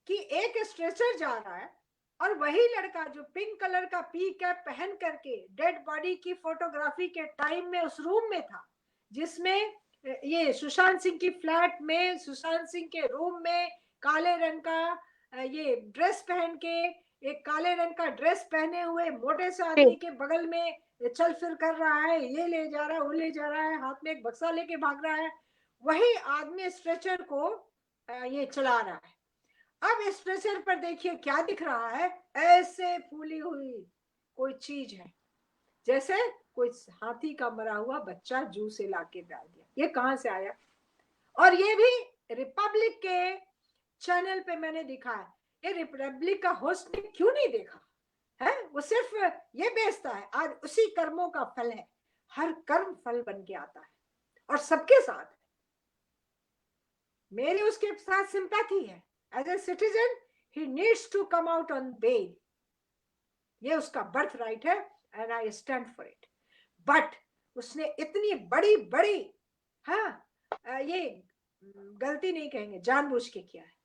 कि एक स्ट्रेचर जा रहा है और वही लड़का जो पिंक कलर का पी कैप पहन करके डेड बॉडी की फोटोग्राफी के टाइम में उस रूम में था, जिसमें ये सुशांत सिंह की फ्लैट में, सुशांत सिंह के रूम में काले रंग का ये ड्रेस पहन के, एक काले रंग का ड्रेस पहने हुए मोटे से आदमी के बगल में चल फिर कर रहा है, ये ले जा रहा है, वो ले जा रहा है, हाथ में एक बक्सा लेके भाग रहा है, वही आदमी स्ट्रेचर को ये चला रहा है। अब स्ट्रेचर पर देखिए क्या दिख रहा है, ऐसे फूली हुई कोई चीज है, जैसे कोई हाथी का मरा हुआ बच्चा जू से लाके डाल दिया। ये कहां से आया? और ये भी रिपब्लिक के चैनल पे मैंने देखा है। ये रिपब्लिक का होस्ट ने क्यों नहीं देखा है? वो सिर्फ ये बेचता है, आज उसी कर्मों का फल है, हर कर्म फल बन के आता है और सबके साथ। मेरी उसके साथ सिंपैथी है। As a citizen he needs to come out on bail, ये उसका बर्थ राइट है and I stand for it. But उसने इतनी बड़ी बड़ी, हाँ ये गलती नहीं कहेंगे, जानबूझ के किया है।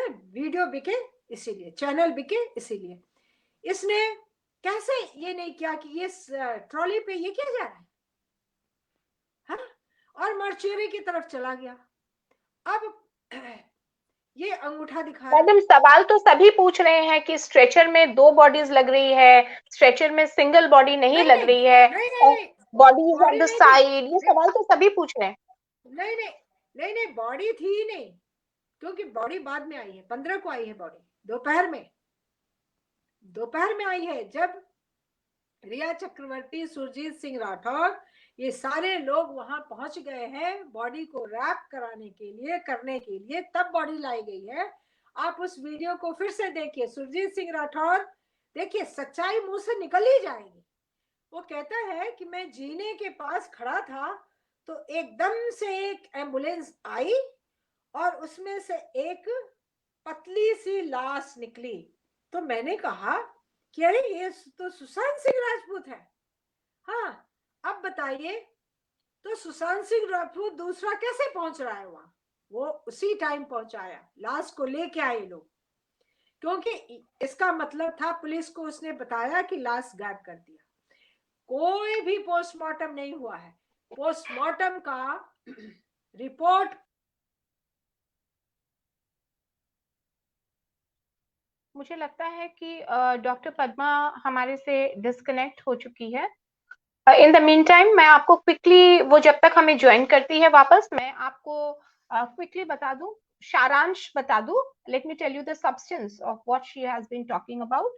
वीडियो बिके इसीलिए, चैनल बिके इसीलिए। इसने कैसे ये नहीं किया कि ये ट्रॉली पे ये किया जा रहा है, हाँ? और मर्चुरी की तरफ चला गया। अब ये अंगूठा दिखा रहा है। मैडम, सवाल तो सभी पूछ रहे हैं कि स्ट्रेचर में 2 बॉडीज लग रही है, स्ट्रेचर में सिंगल बॉडी नहीं लग रही है, नहीं और body is on body the नहीं साइड। ये थी, सवाल तो सभी पूछ रहे हैं। नहीं नहीं नहीं नहीं बॉडी थी ही नहीं, क्योंकि बॉडी बाद में आई है, 15 को आई है बॉडी, दोपहर में आई है, जब रिया चक्रवर्ती, सुरजीत सिंह राठौर, ये सारे लोग वहां पहुंच गए हैं बॉडी को रैप कराने के लिए, करने के लिए, तब बॉडी लाई गई है। आप उस वीडियो को फिर से देखिए, सुरजीत सिंह राठौर, देखिए सच्चाई मुंह से निकल ही जाएगी। वो कहता है कि मैं जीने के पास खड़ा था तो एकदम से एक एम्बुलेंस आई और उसमें से एक पतली सी लाश निकली। तो मैंने कहा कि अरे ये तो सुशांत सिंह राजपूत है। हाँ, अब बताइए, तो सुशांत सिंह राजपूत दूसरा कैसे पहुंच रहा है वहां? वो उसी टाइम पहुंचाया, लाश को लेके आए लोग, क्योंकि इसका मतलब था पुलिस को उसने बताया कि लाश गायब कर दिया। कोई भी पोस्टमार्टम नहीं हुआ है। पोस्टमार्टम का रिपोर्ट, मुझे लगता है कि डॉक्टर पद्मा हमारे से डिस्कनेक्ट हो चुकी है। इन द मीन टाइम मैं आपको क्विकली, वो जब तक हमें ज्वाइन करती है वापस, मैं आपको क्विकली बता दूं, सारांश बता दूं। Let me tell you the substance of what she has been talking about.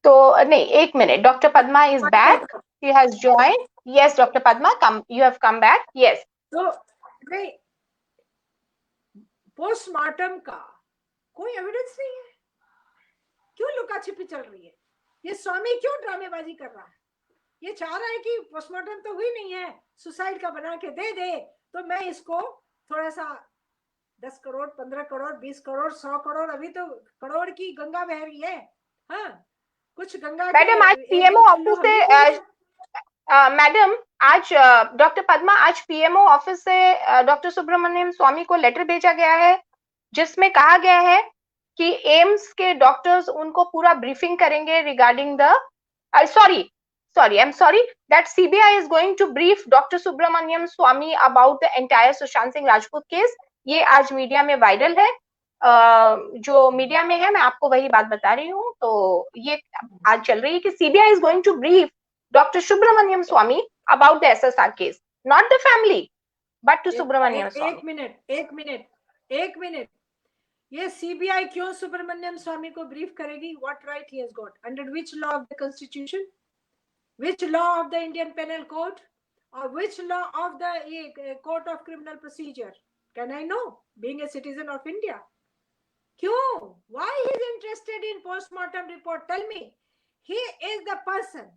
तो नहीं, एक minute, doctor Padma is back, she has join. Yes doctor Padma, come, you have come back. Yes. तो नहीं, पोस्टमार्टम का कोई एविडेंस नहीं है, क्यों लुका छिपी चल रही है? ये स्वामी क्यों ड्रामेबाजी कर रहा है? ये चाह रहा है कि पोस्टमार्टम तो हुई नहीं है, सुसाइड का बना के दे दे, तो मैं इसको थोड़ा सा 10 करोड़ 15 करोड़ 20 करोड़ 100 करोड़, अभी तो करोड़ की गंगा बह रही है। हाँ, कुछ गंगा मैडम आज पीएमओ ऑफिस से मैडम आज डॉक्टर पद्मा, आज पीएमओ ऑफिस से डॉक्टर सुब्रमण्यम स्वामी को लेटर भेजा गया है जिसमें कहा गया है कि एम्स के डॉक्टर्स उनको पूरा ब्रीफिंग करेंगे regarding the I'm sorry that CBI is going to brief Dr. Subramaniam Swamy about the entire Sushant Singh Rajput case. ये आज मीडिया में वायरल है, जो मीडिया में है मैं आपको वही बात बता रही हूँ। तो ये आज चल रही है कि CBI is going to brief Dr. Subramaniam Swamy about the SSR case, not the family but to Subramaniam Swamy। एक मिनट, ये सीबीआई क्यों सुब्रमण्यम स्वामी को ब्रीफ करेगी? What right he has got? Under which law of the constitution? Which law of the Indian penal code? और which law of the court of criminal procedure? Can I know, being a citizen of India? क्यों? Why he is interested in postmortem report? Tell me. He is the person,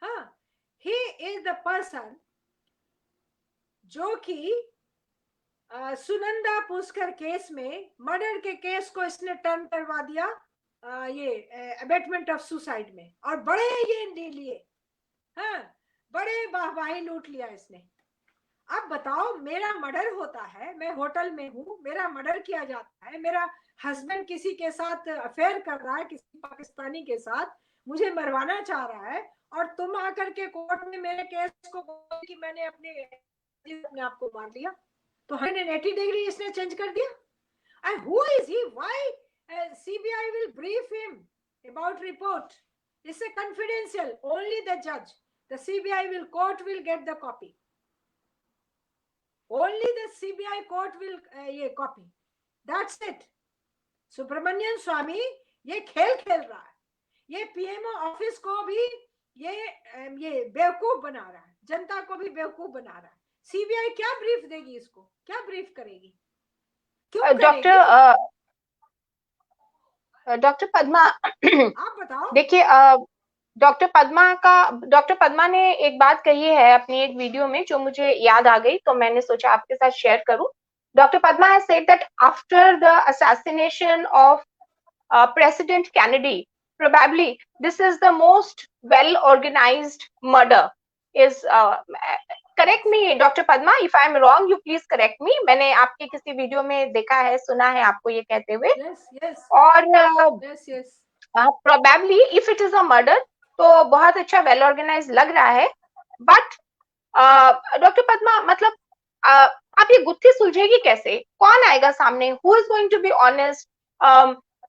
हाँ, he is the person जो कि Sunanda Pushkar case में murder के case को इसने turn करवा दिया ये अबेटमेंट ऑफ सुसाइड में, और बड़े ये लिए, हाँ, बड़े वाहवाही लूट लिया इसने। अब बताओ, मेरा मर्डर होता है, मैं होटल में हूँ, मेरा मर्डर किया जाता है, मेरा हस्बैंड किसी के साथ अफेयर कर रहा है, किसी पाकिस्तानी के साथ, मुझे मरवाना चाह रहा है, और तुम आकर के कोर्ट में मेरे केस को कि मैंने अपने आप को मार लिया, तो 180 डिग्री इसने चेंज कर दिया। And who is he? Why CBI will brief him about report? It's a confidential. Only the judge, the CBI court will get the copy. Only the CBI court will copy. That's it. Subramaniam स्वामी ये खेल खेल रहा है, ये PMO office को भी ये बेवकूफ बना रहा है, जनता को भी बेवकूफ बना रहा है। सीबीआई क्या ब्रीफ देगी इसको? क्या ब्रीफ करेगी? डॉक्टर पद्मा आप बताओ। देखिए, डॉक्टर पद्मा ने एक बात कही है अपनी एक वीडियो में जो मुझे याद आ गई, तो मैंने सोचा आपके साथ शेयर करूं। Doctor Padma has said that after the assassination of President Kennedy, probably this is the most well organized murder. Is correct me Dr. Padma, if I am wrong you please correct me। मैंने आपके किसी video में देखा है, सुना है आपको ये कहते हुए। yes. और probably if it is a murder तो बहुत अच्छा वेल ऑर्गेनाइज लग रहा है। बट डॉक्टर पद्मा, मतलब आप ये गुत्थी सुलझेगी कैसे? कौन आएगा सामने? Who is going to be honest?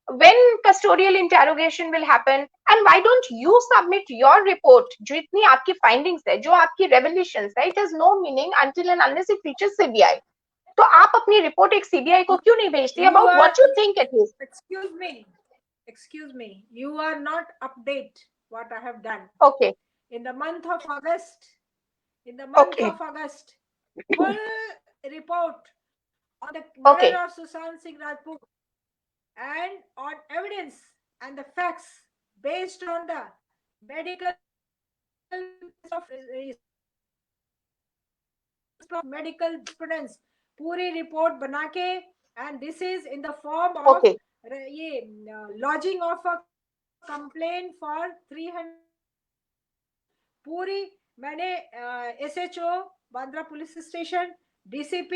when custodial interrogation will happen, and why don't you submit your report? जो इतनी आपकी findings है, जो आपकी revelations है, it has no meaning until and unless it reaches CBI। तो आप अपनी रिपोर्ट एक CBI को क्यों नहीं भेजती about what you think it is? Excuse me, you are not update what I have done। Okay, in the month of August, full report on the murder of Sushant Singh Rajput, and on evidence and the facts based on the medical students, पूरी report बना के, and this is in the form of ये lodging of a complaint for 300। पूरी मैंने SHO Bandra police station, DCP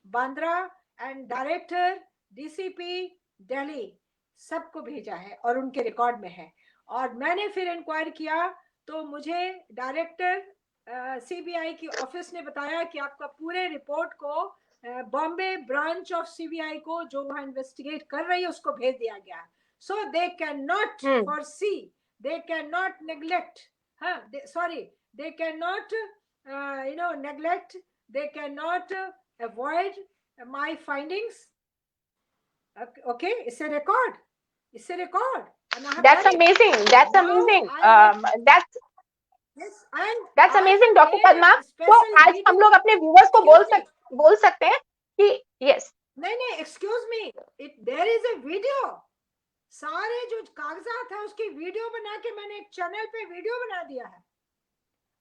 Bandra and director DCP Delhi सबको भेजा है और उनके रिकॉर्ड में है। और मैंने फिर इंक्वायर किया तो मुझे डायरेक्टर सीबीआई की ऑफिस ने बताया कि आपका पूरे रिपोर्ट को बॉम्बे ब्रांच ऑफ सीबीआई को जो वहां इन्वेस्टिगेट कर रही है उसको भेज दिया गया। So they can not foresee, they can not neglect, they cannot neglect, they cannot avoid my findings। Okay, it's a record, that's amazing, that's amazing, that's amazing doctor Padma. तो आज हम लोग अपने व्यूअर्स को बोल सकते हैं कि yes, नहीं, excuse me, there is a video, सारे जो कागजात है उसकी वीडियो बना के मैंने एक चैनल पे वीडियो बना दिया है।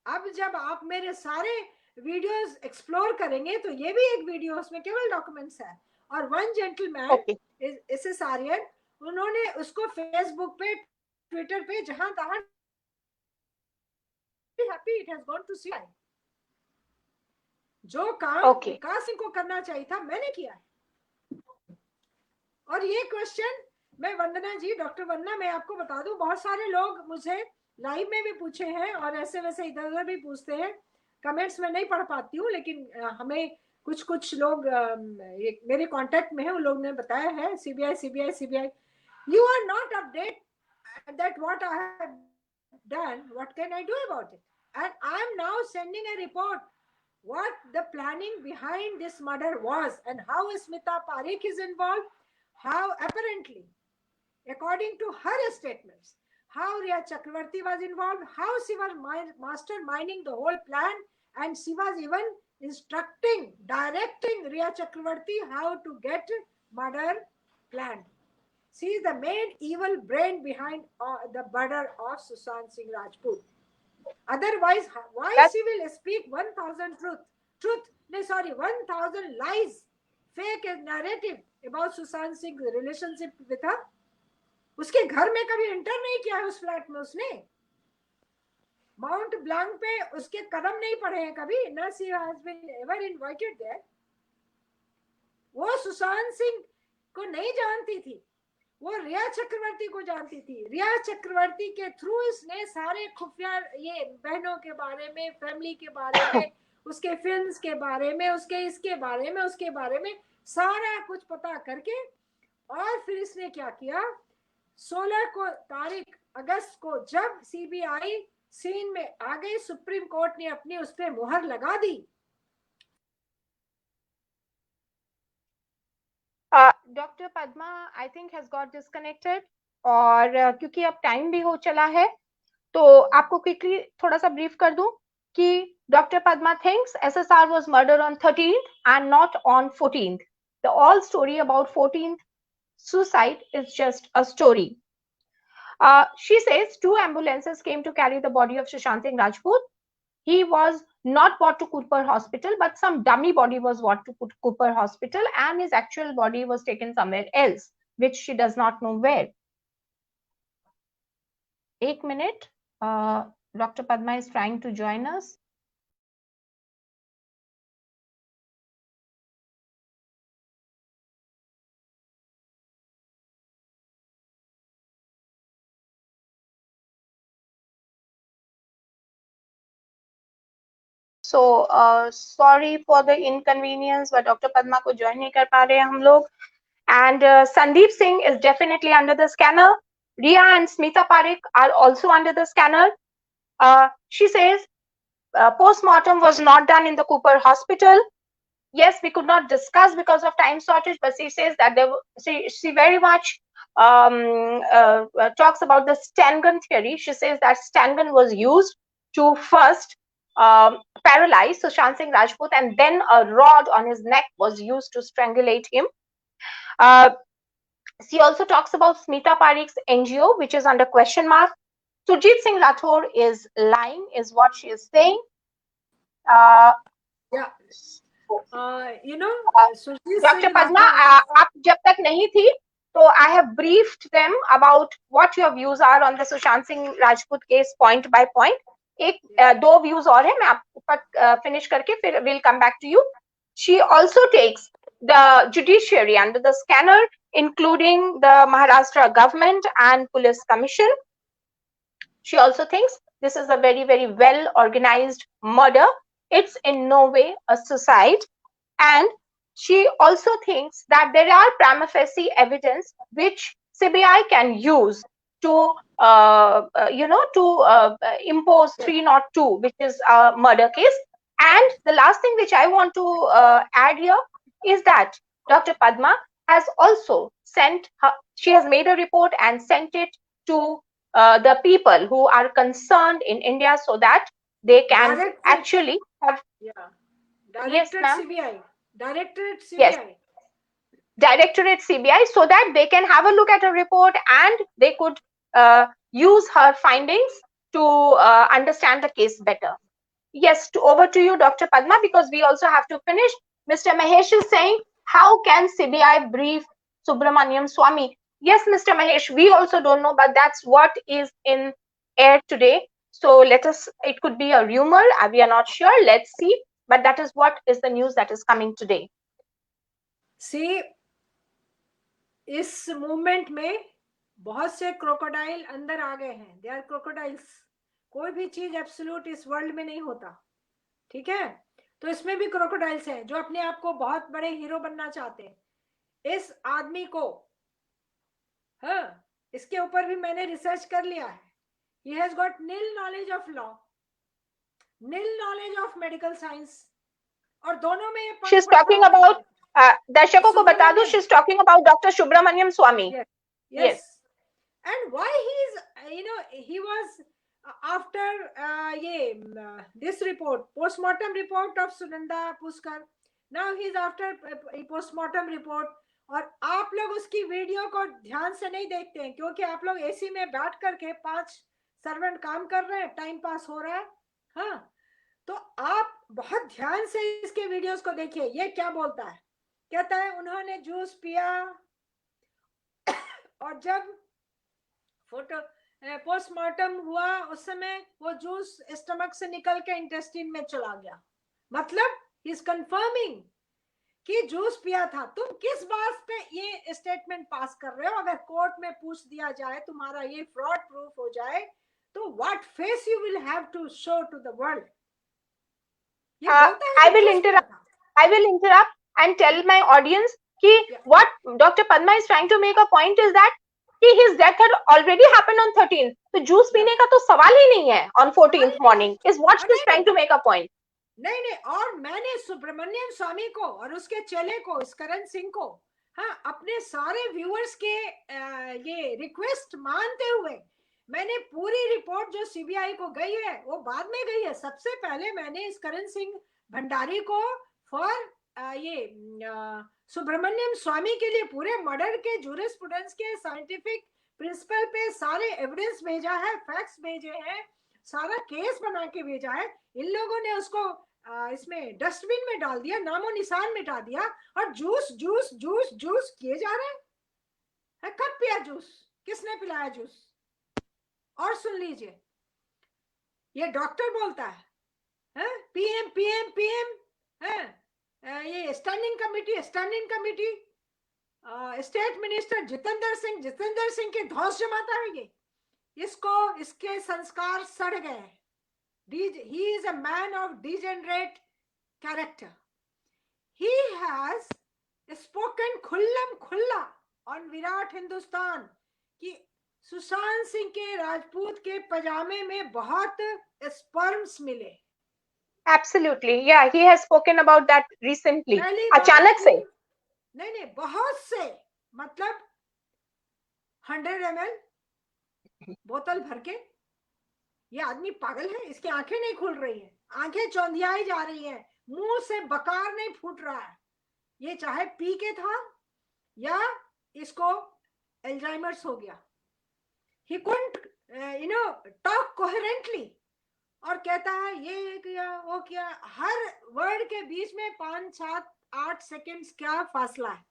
अब जब आप मेरे सारे वीडियोस एक्सप्लोर करेंगे तो ये भी एक वीडियो, उसमें केवल डॉक्यूमेंट्स है। और वन जेंटलमैन एस आर्यन, उन्होंने उसको फेसबुक पे, ट्विटर पे, जहां तहां happy it has gone to see. जो काम विकास सिंह को करना चाहिए था मैंने किया है। और ये क्वेश्चन मैं वंदना जी, डॉक्टर वंदना, मैं आपको बता दूं, बहुत सारे लोग मुझे लाइव में भी पूछे हैं और ऐसे वैसे इधर उधर भी पूछते हैं, कमेंट्स में नहीं पढ़ पाती हूँ, लेकिन हमें कुछ लोग मेरे कांटेक्ट में है, उन लोग ने बताया है CBI, you are not update that what I have done, what can I do about it? And I am now sending a report what the planning behind this murder was and how Smita Parikh is involved, how apparently, according to her statements, how Riya Chakravarti was involved, how she was masterminding the whole plan, and she was even instructing, directing Riya Chakravarti how to get murder planned. She is the main evil brain behind the murder of Sushant Singh Rajput. Otherwise, why she will speak 1,000 lies, fake narrative about Sushant Singh's relationship with her? उसके घर में कभी enter नहीं किया है, उस flat में उसने माउंट ब्लैंक पे उसके कदम नहीं पड़े हैं कभी, न she has been ever invited there. वो सुशांत सिंह को नहीं जानती थी, वो रिया चक्रवर्ती को जानती थी। रिया चक्रवर्ती के थ्रू इसने सारे खुफिया ये बहनों के बारे में, फैमिली के बारे में, उसके फिल्म्स के बारे में, उसके इसके बारे में, उसके बारे में सारा कुछ पता करके, और फिर इसने क्या किया, 16 को तारीख अगस्त को जब सीबीआई सीन में आ गई, सुप्रीम कोर्ट ने अपनी उस पर मुहर लगा दी। Doctor Padma I think has got disconnected, और क्योंकि अब टाइम भी हो चला है तो आपको क्विकली थोड़ा सा ब्रीफ कर दूं कि doctor Padma thinks SSR was murder on 13th and not on 14th. The all story about 14th suicide is just a story. She says 2 ambulances came to carry the body of Sushant Singh Rajput. He was not brought to Cooper Hospital, but some dummy body was brought to Cooper Hospital, and his actual body was taken somewhere else, which she does not know where. 1 minute. Dr. Padma is trying to join us. So sorry for the inconvenience, but Dr. Padma को join नहीं कर पा रहे हैं हम लोग. And Sandeep Singh is definitely under the scanner. Riya and Smita Parikh are also under the scanner. She says post-mortem was not done in the Cooper Hospital. Yes, we could not discuss because of time shortage, but she says that she very much talks about the Stangun theory. She says that Stangun was used to first paralyze Sushant Singh Rajput, and then a rod on his neck was used to strangulate him. She also talks about Smita Parikh's NGO, which is under question mark. Surjit Singh Rathore is lying, is what she is saying. Yeah. You know, Dr. Padma, आप जब तक नहीं थी, तो I have briefed them about what your views are on the Sushant Singh Rajput case point by point. दो views और हैं, मैं आपको finish करके फिर we'll come back to you. She also takes the judiciary under the scanner, including the Maharashtra government and police commission. She also thinks this is a very, very well organized murder. It's in no way a suicide. And she also thinks that there are prima facie evidence which CBI can use to, impose 302, which is a murder case. And the last thing which I want to add here is that Dr. Padma has also she has made a report and sent it to the people who are concerned in India so that they can actually have. Yeah. Directed Yes, ma'am. CBI. Directed CBI. Yes. Directorate CBI, so that they can have a look at her report and they could use her findings to understand the case better. Yes, over to you, Dr. Padma, because we also have to finish. Mr. Mahesh is saying, how can CBI brief Subramaniam Swamy? Yes, Mr. Mahesh, we also don't know, but that's what is in air today. So let us, it could be a rumor, we are not sure, let's see. But that is what is the news that is coming today. See, इस movement में बहुत से crocodile अंदर आ गए हैं. They are crocodiles. कोई भी चीज एब्सोल्यूट इस वर्ल्ड में नहीं होता, ठीक है? तो इसमें भी क्रोकोडाइल्स हैं जो अपने आप को बहुत बड़े हीरो बनना चाहते हैं. इस आदमी को, हाँ, इसके ऊपर भी मैंने रिसर्च कर लिया है. He has got nil knowledge of law, nil knowledge of medical science, और दोनों में ये She's talking about, दर्शकों को बता दूं, she's talking about Dr. Subramaniam Swamy. Yes. Yes. And why he was after this report, postmortem report of Sunanda Puskar. Now he's after a postmortem report. और आप लोग उसकी वीडियो को ध्यान से नहीं देखते हैं क्योंकि आप लोग एसी में बैठ करके 5 सर्वेंट काम कर रहे हैं, टाइम पास हो रहा है. हाँ, तो आप बहुत ध्यान से इसके वीडियोस को देखिए. ये क्या बोलता है? कहता है उन्होंने जूस पिया और जब पोस्टमार्टम हुआ उस समय वो जूस स्टमक से निकल के इंटेस्टाइन में चला गया. मतलब ही इज कंफर्मिंग कि जूस पिया था. तुम किस बात पे ये स्टेटमेंट पास कर रहे हो? अगर कोर्ट में पूछ दिया जाए, तुम्हारा ये फ्रॉड प्रूफ हो जाए, तो what face you will have to show to the world? I will interrupt and tell my audience कि what Dr. Padma is trying to make a point is that his death had already happened on 13th. तो juice पीने का तो सवाल ही नहीं है on 14th morning. Is what she is trying to make a point. नहीं, और मैंने सुब्रमण्यम स्वामी को और उसके चेले को, करण सिंह को, हाँ, अपने सारे व्यूअर्स के ये रिक्वेस्ट मानते हुए मैंने पूरी रिपोर्ट जो सीबीआई को गई है वो बाद में गई है. सबसे पहले मैंने इस करण सिंह भंडारी को फॉर ये सुब्रमण्यम स्वामी के लिए पूरे मर्डर के जूरिस्प्रूडेंस के साइंटिफिक प्रिंसिपल पे सारे एविडेंस भेजा है, फैक्ट्स भेजे हैं, सारा केस बना के भेजा है. इन लोगों ने उसको इसमें डस्टबिन में डाल दिया, नामो निशान मिटा दिया और जूस जूस जूस जूस किए जा रहे हैं. कब पिया जूस? किसने पिलाया जूस? और सुन लीजिए, ये डॉक्टर बोलता है पीएम पीएम पीएम ये standing committee state minister Jitendra Singh के धौंस जमाता है. ये इसके संस्कार सड़ गए. He is a man of degenerate character. He has spoken खुल्लम खुल्ला on विराट हिंदुस्तान कि सुशांत सिंह के राजपूत के पजामे में बहुत स्पर्म्स मिले. Absolutely, yeah, he has spoken about that recently. अचानक से नहीं, बहुत से, मतलब 100 ml बोतल भर के. ये आदमी पागल है, इसकी आंखें नहीं खुल रही है, आंखें चौंधियाई जा रही हैं, मुंह से बकार नहीं फूट रहा है. ये चाहे पी के था या इसको एल्जाइमर्स हो गया. He couldn't talk coherently. और कहता है ये किया वो किया. हर वर्ड के बीच में 5, 7, 8 सेकेंड्स क्या फासला है.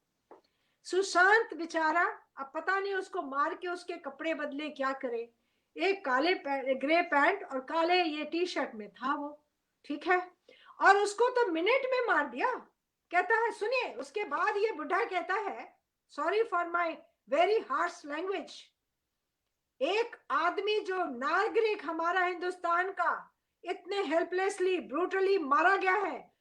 सुशांत बेचारा अब पता नहीं उसको मार के उसके कपड़े बदले क्या करे. एक काले ग्रे पैंट और काले ये टी शर्ट में था वो, ठीक है, और उसको तो मिनट में मार दिया. कहता है, सुनिए, उसके बाद ये बुढ़ा कहता है, sorry for my very harsh language, एक आदमी जो नागरिक हमारा हिंदुस्तान का इतने हेल्पलेसली ब्रूटली मारा गया है,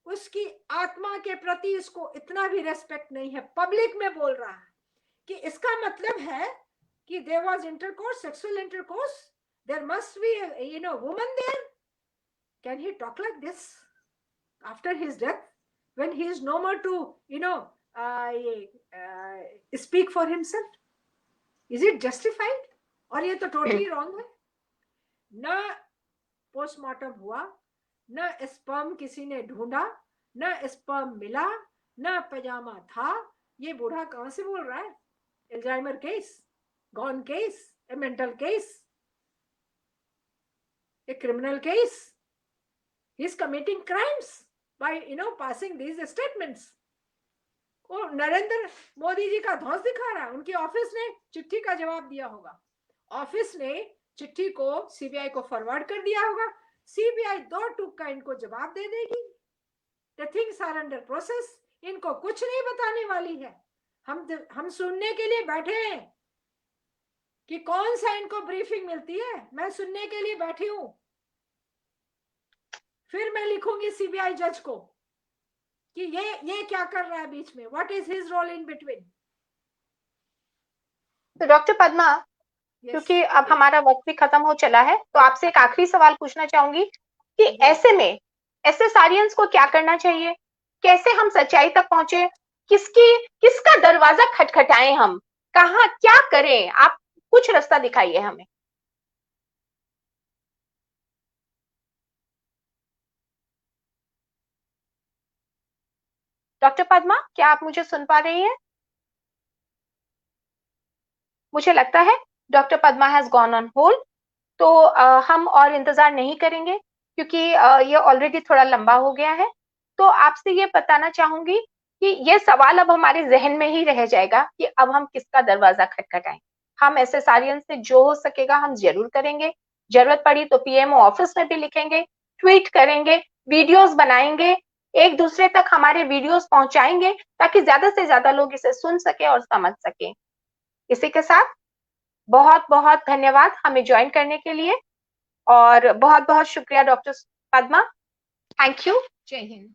उसकी आत्मा के प्रति इसको इतना भी रेस्पेक्ट नहीं है. पब्लिक में बोल रहा है कि इसका मतलब है कि there was intercourse, sexual intercourse, there must be a woman there. Can he talk like this after his death when he is no more to speak for himself? Is it justified? और ये तो totally wrong है. न postmortem हुआ, न sperm किसी ने ढूंढा, न स्पर्म मिला, न पजामा था, ये बूढ़ा कहां से बोल रहा है? Alzheimer case, gone case, A mental case, a criminal case. He's committing crimes by passing these statements. वो नरेंद्र मोदी जी का धौंस दिखा रहा है। उनकी ऑफिस ने चिट्ठी का जवाब दिया होगा, ऑफिस ने चिट्ठी को सीबीआई को फॉरवर्ड कर दिया होगा, सीबीआई 2 टूक का इनको जवाब दे देगी। The things are under process. इनको कुछ नहीं बताने वाली है। हम सुनने के लिए बैठे हैं कि कौन सा इनको ब्रीफिंग मिलती है, मैं सुनने के लिए बैठी हूं। फिर मैं लिखूंगी सीबीआई जज को कि ये क्या कर रहा है बीच में, what is his role in between. तो डॉक्टर पद्मा, क्योंकि अब हमारा वक्त भी खत्म हो चला है, तो आपसे एक आखिरी सवाल पूछना चाहूंगी कि ऐसे में एसेसारियंस को क्या करना चाहिए, कैसे हम सच्चाई तक पहुंचे, किसका दरवाजा खटखटाएं, हम कहां क्या करें, आप कुछ रास्ता दिखाइए हमें। डॉक्टर पद्मा, क्या आप मुझे सुन पा रही हैं? मुझे लगता है doctor Padma has gone on hold, तो हम और इंतजार नहीं करेंगे क्योंकि ये ऑलरेडी थोड़ा लंबा हो गया है। तो आपसे ये बताना चाहूंगी कि ये सवाल अब हमारे जहन में ही रह जाएगा कि अब हम किसका दरवाजा खटखटाएं। हम एसएसआरियन से जो हो सकेगा हम जरूर करेंगे, जरूरत पड़ी तो पीएमओ ऑफिस में भी लिखेंगे, ट्वीट करेंगे, वीडियोस बनाएंगे, एक दूसरे तक हमारे वीडियोस पहुंचाएंगे ताकि ज्यादा से ज्यादा लोग इसे सुन सके और समझ सके। इसी के साथ बहुत बहुत धन्यवाद हमें ज्वाइन करने के लिए और बहुत बहुत शुक्रिया डॉक्टर पद्मा। Thank you. जय हिंद।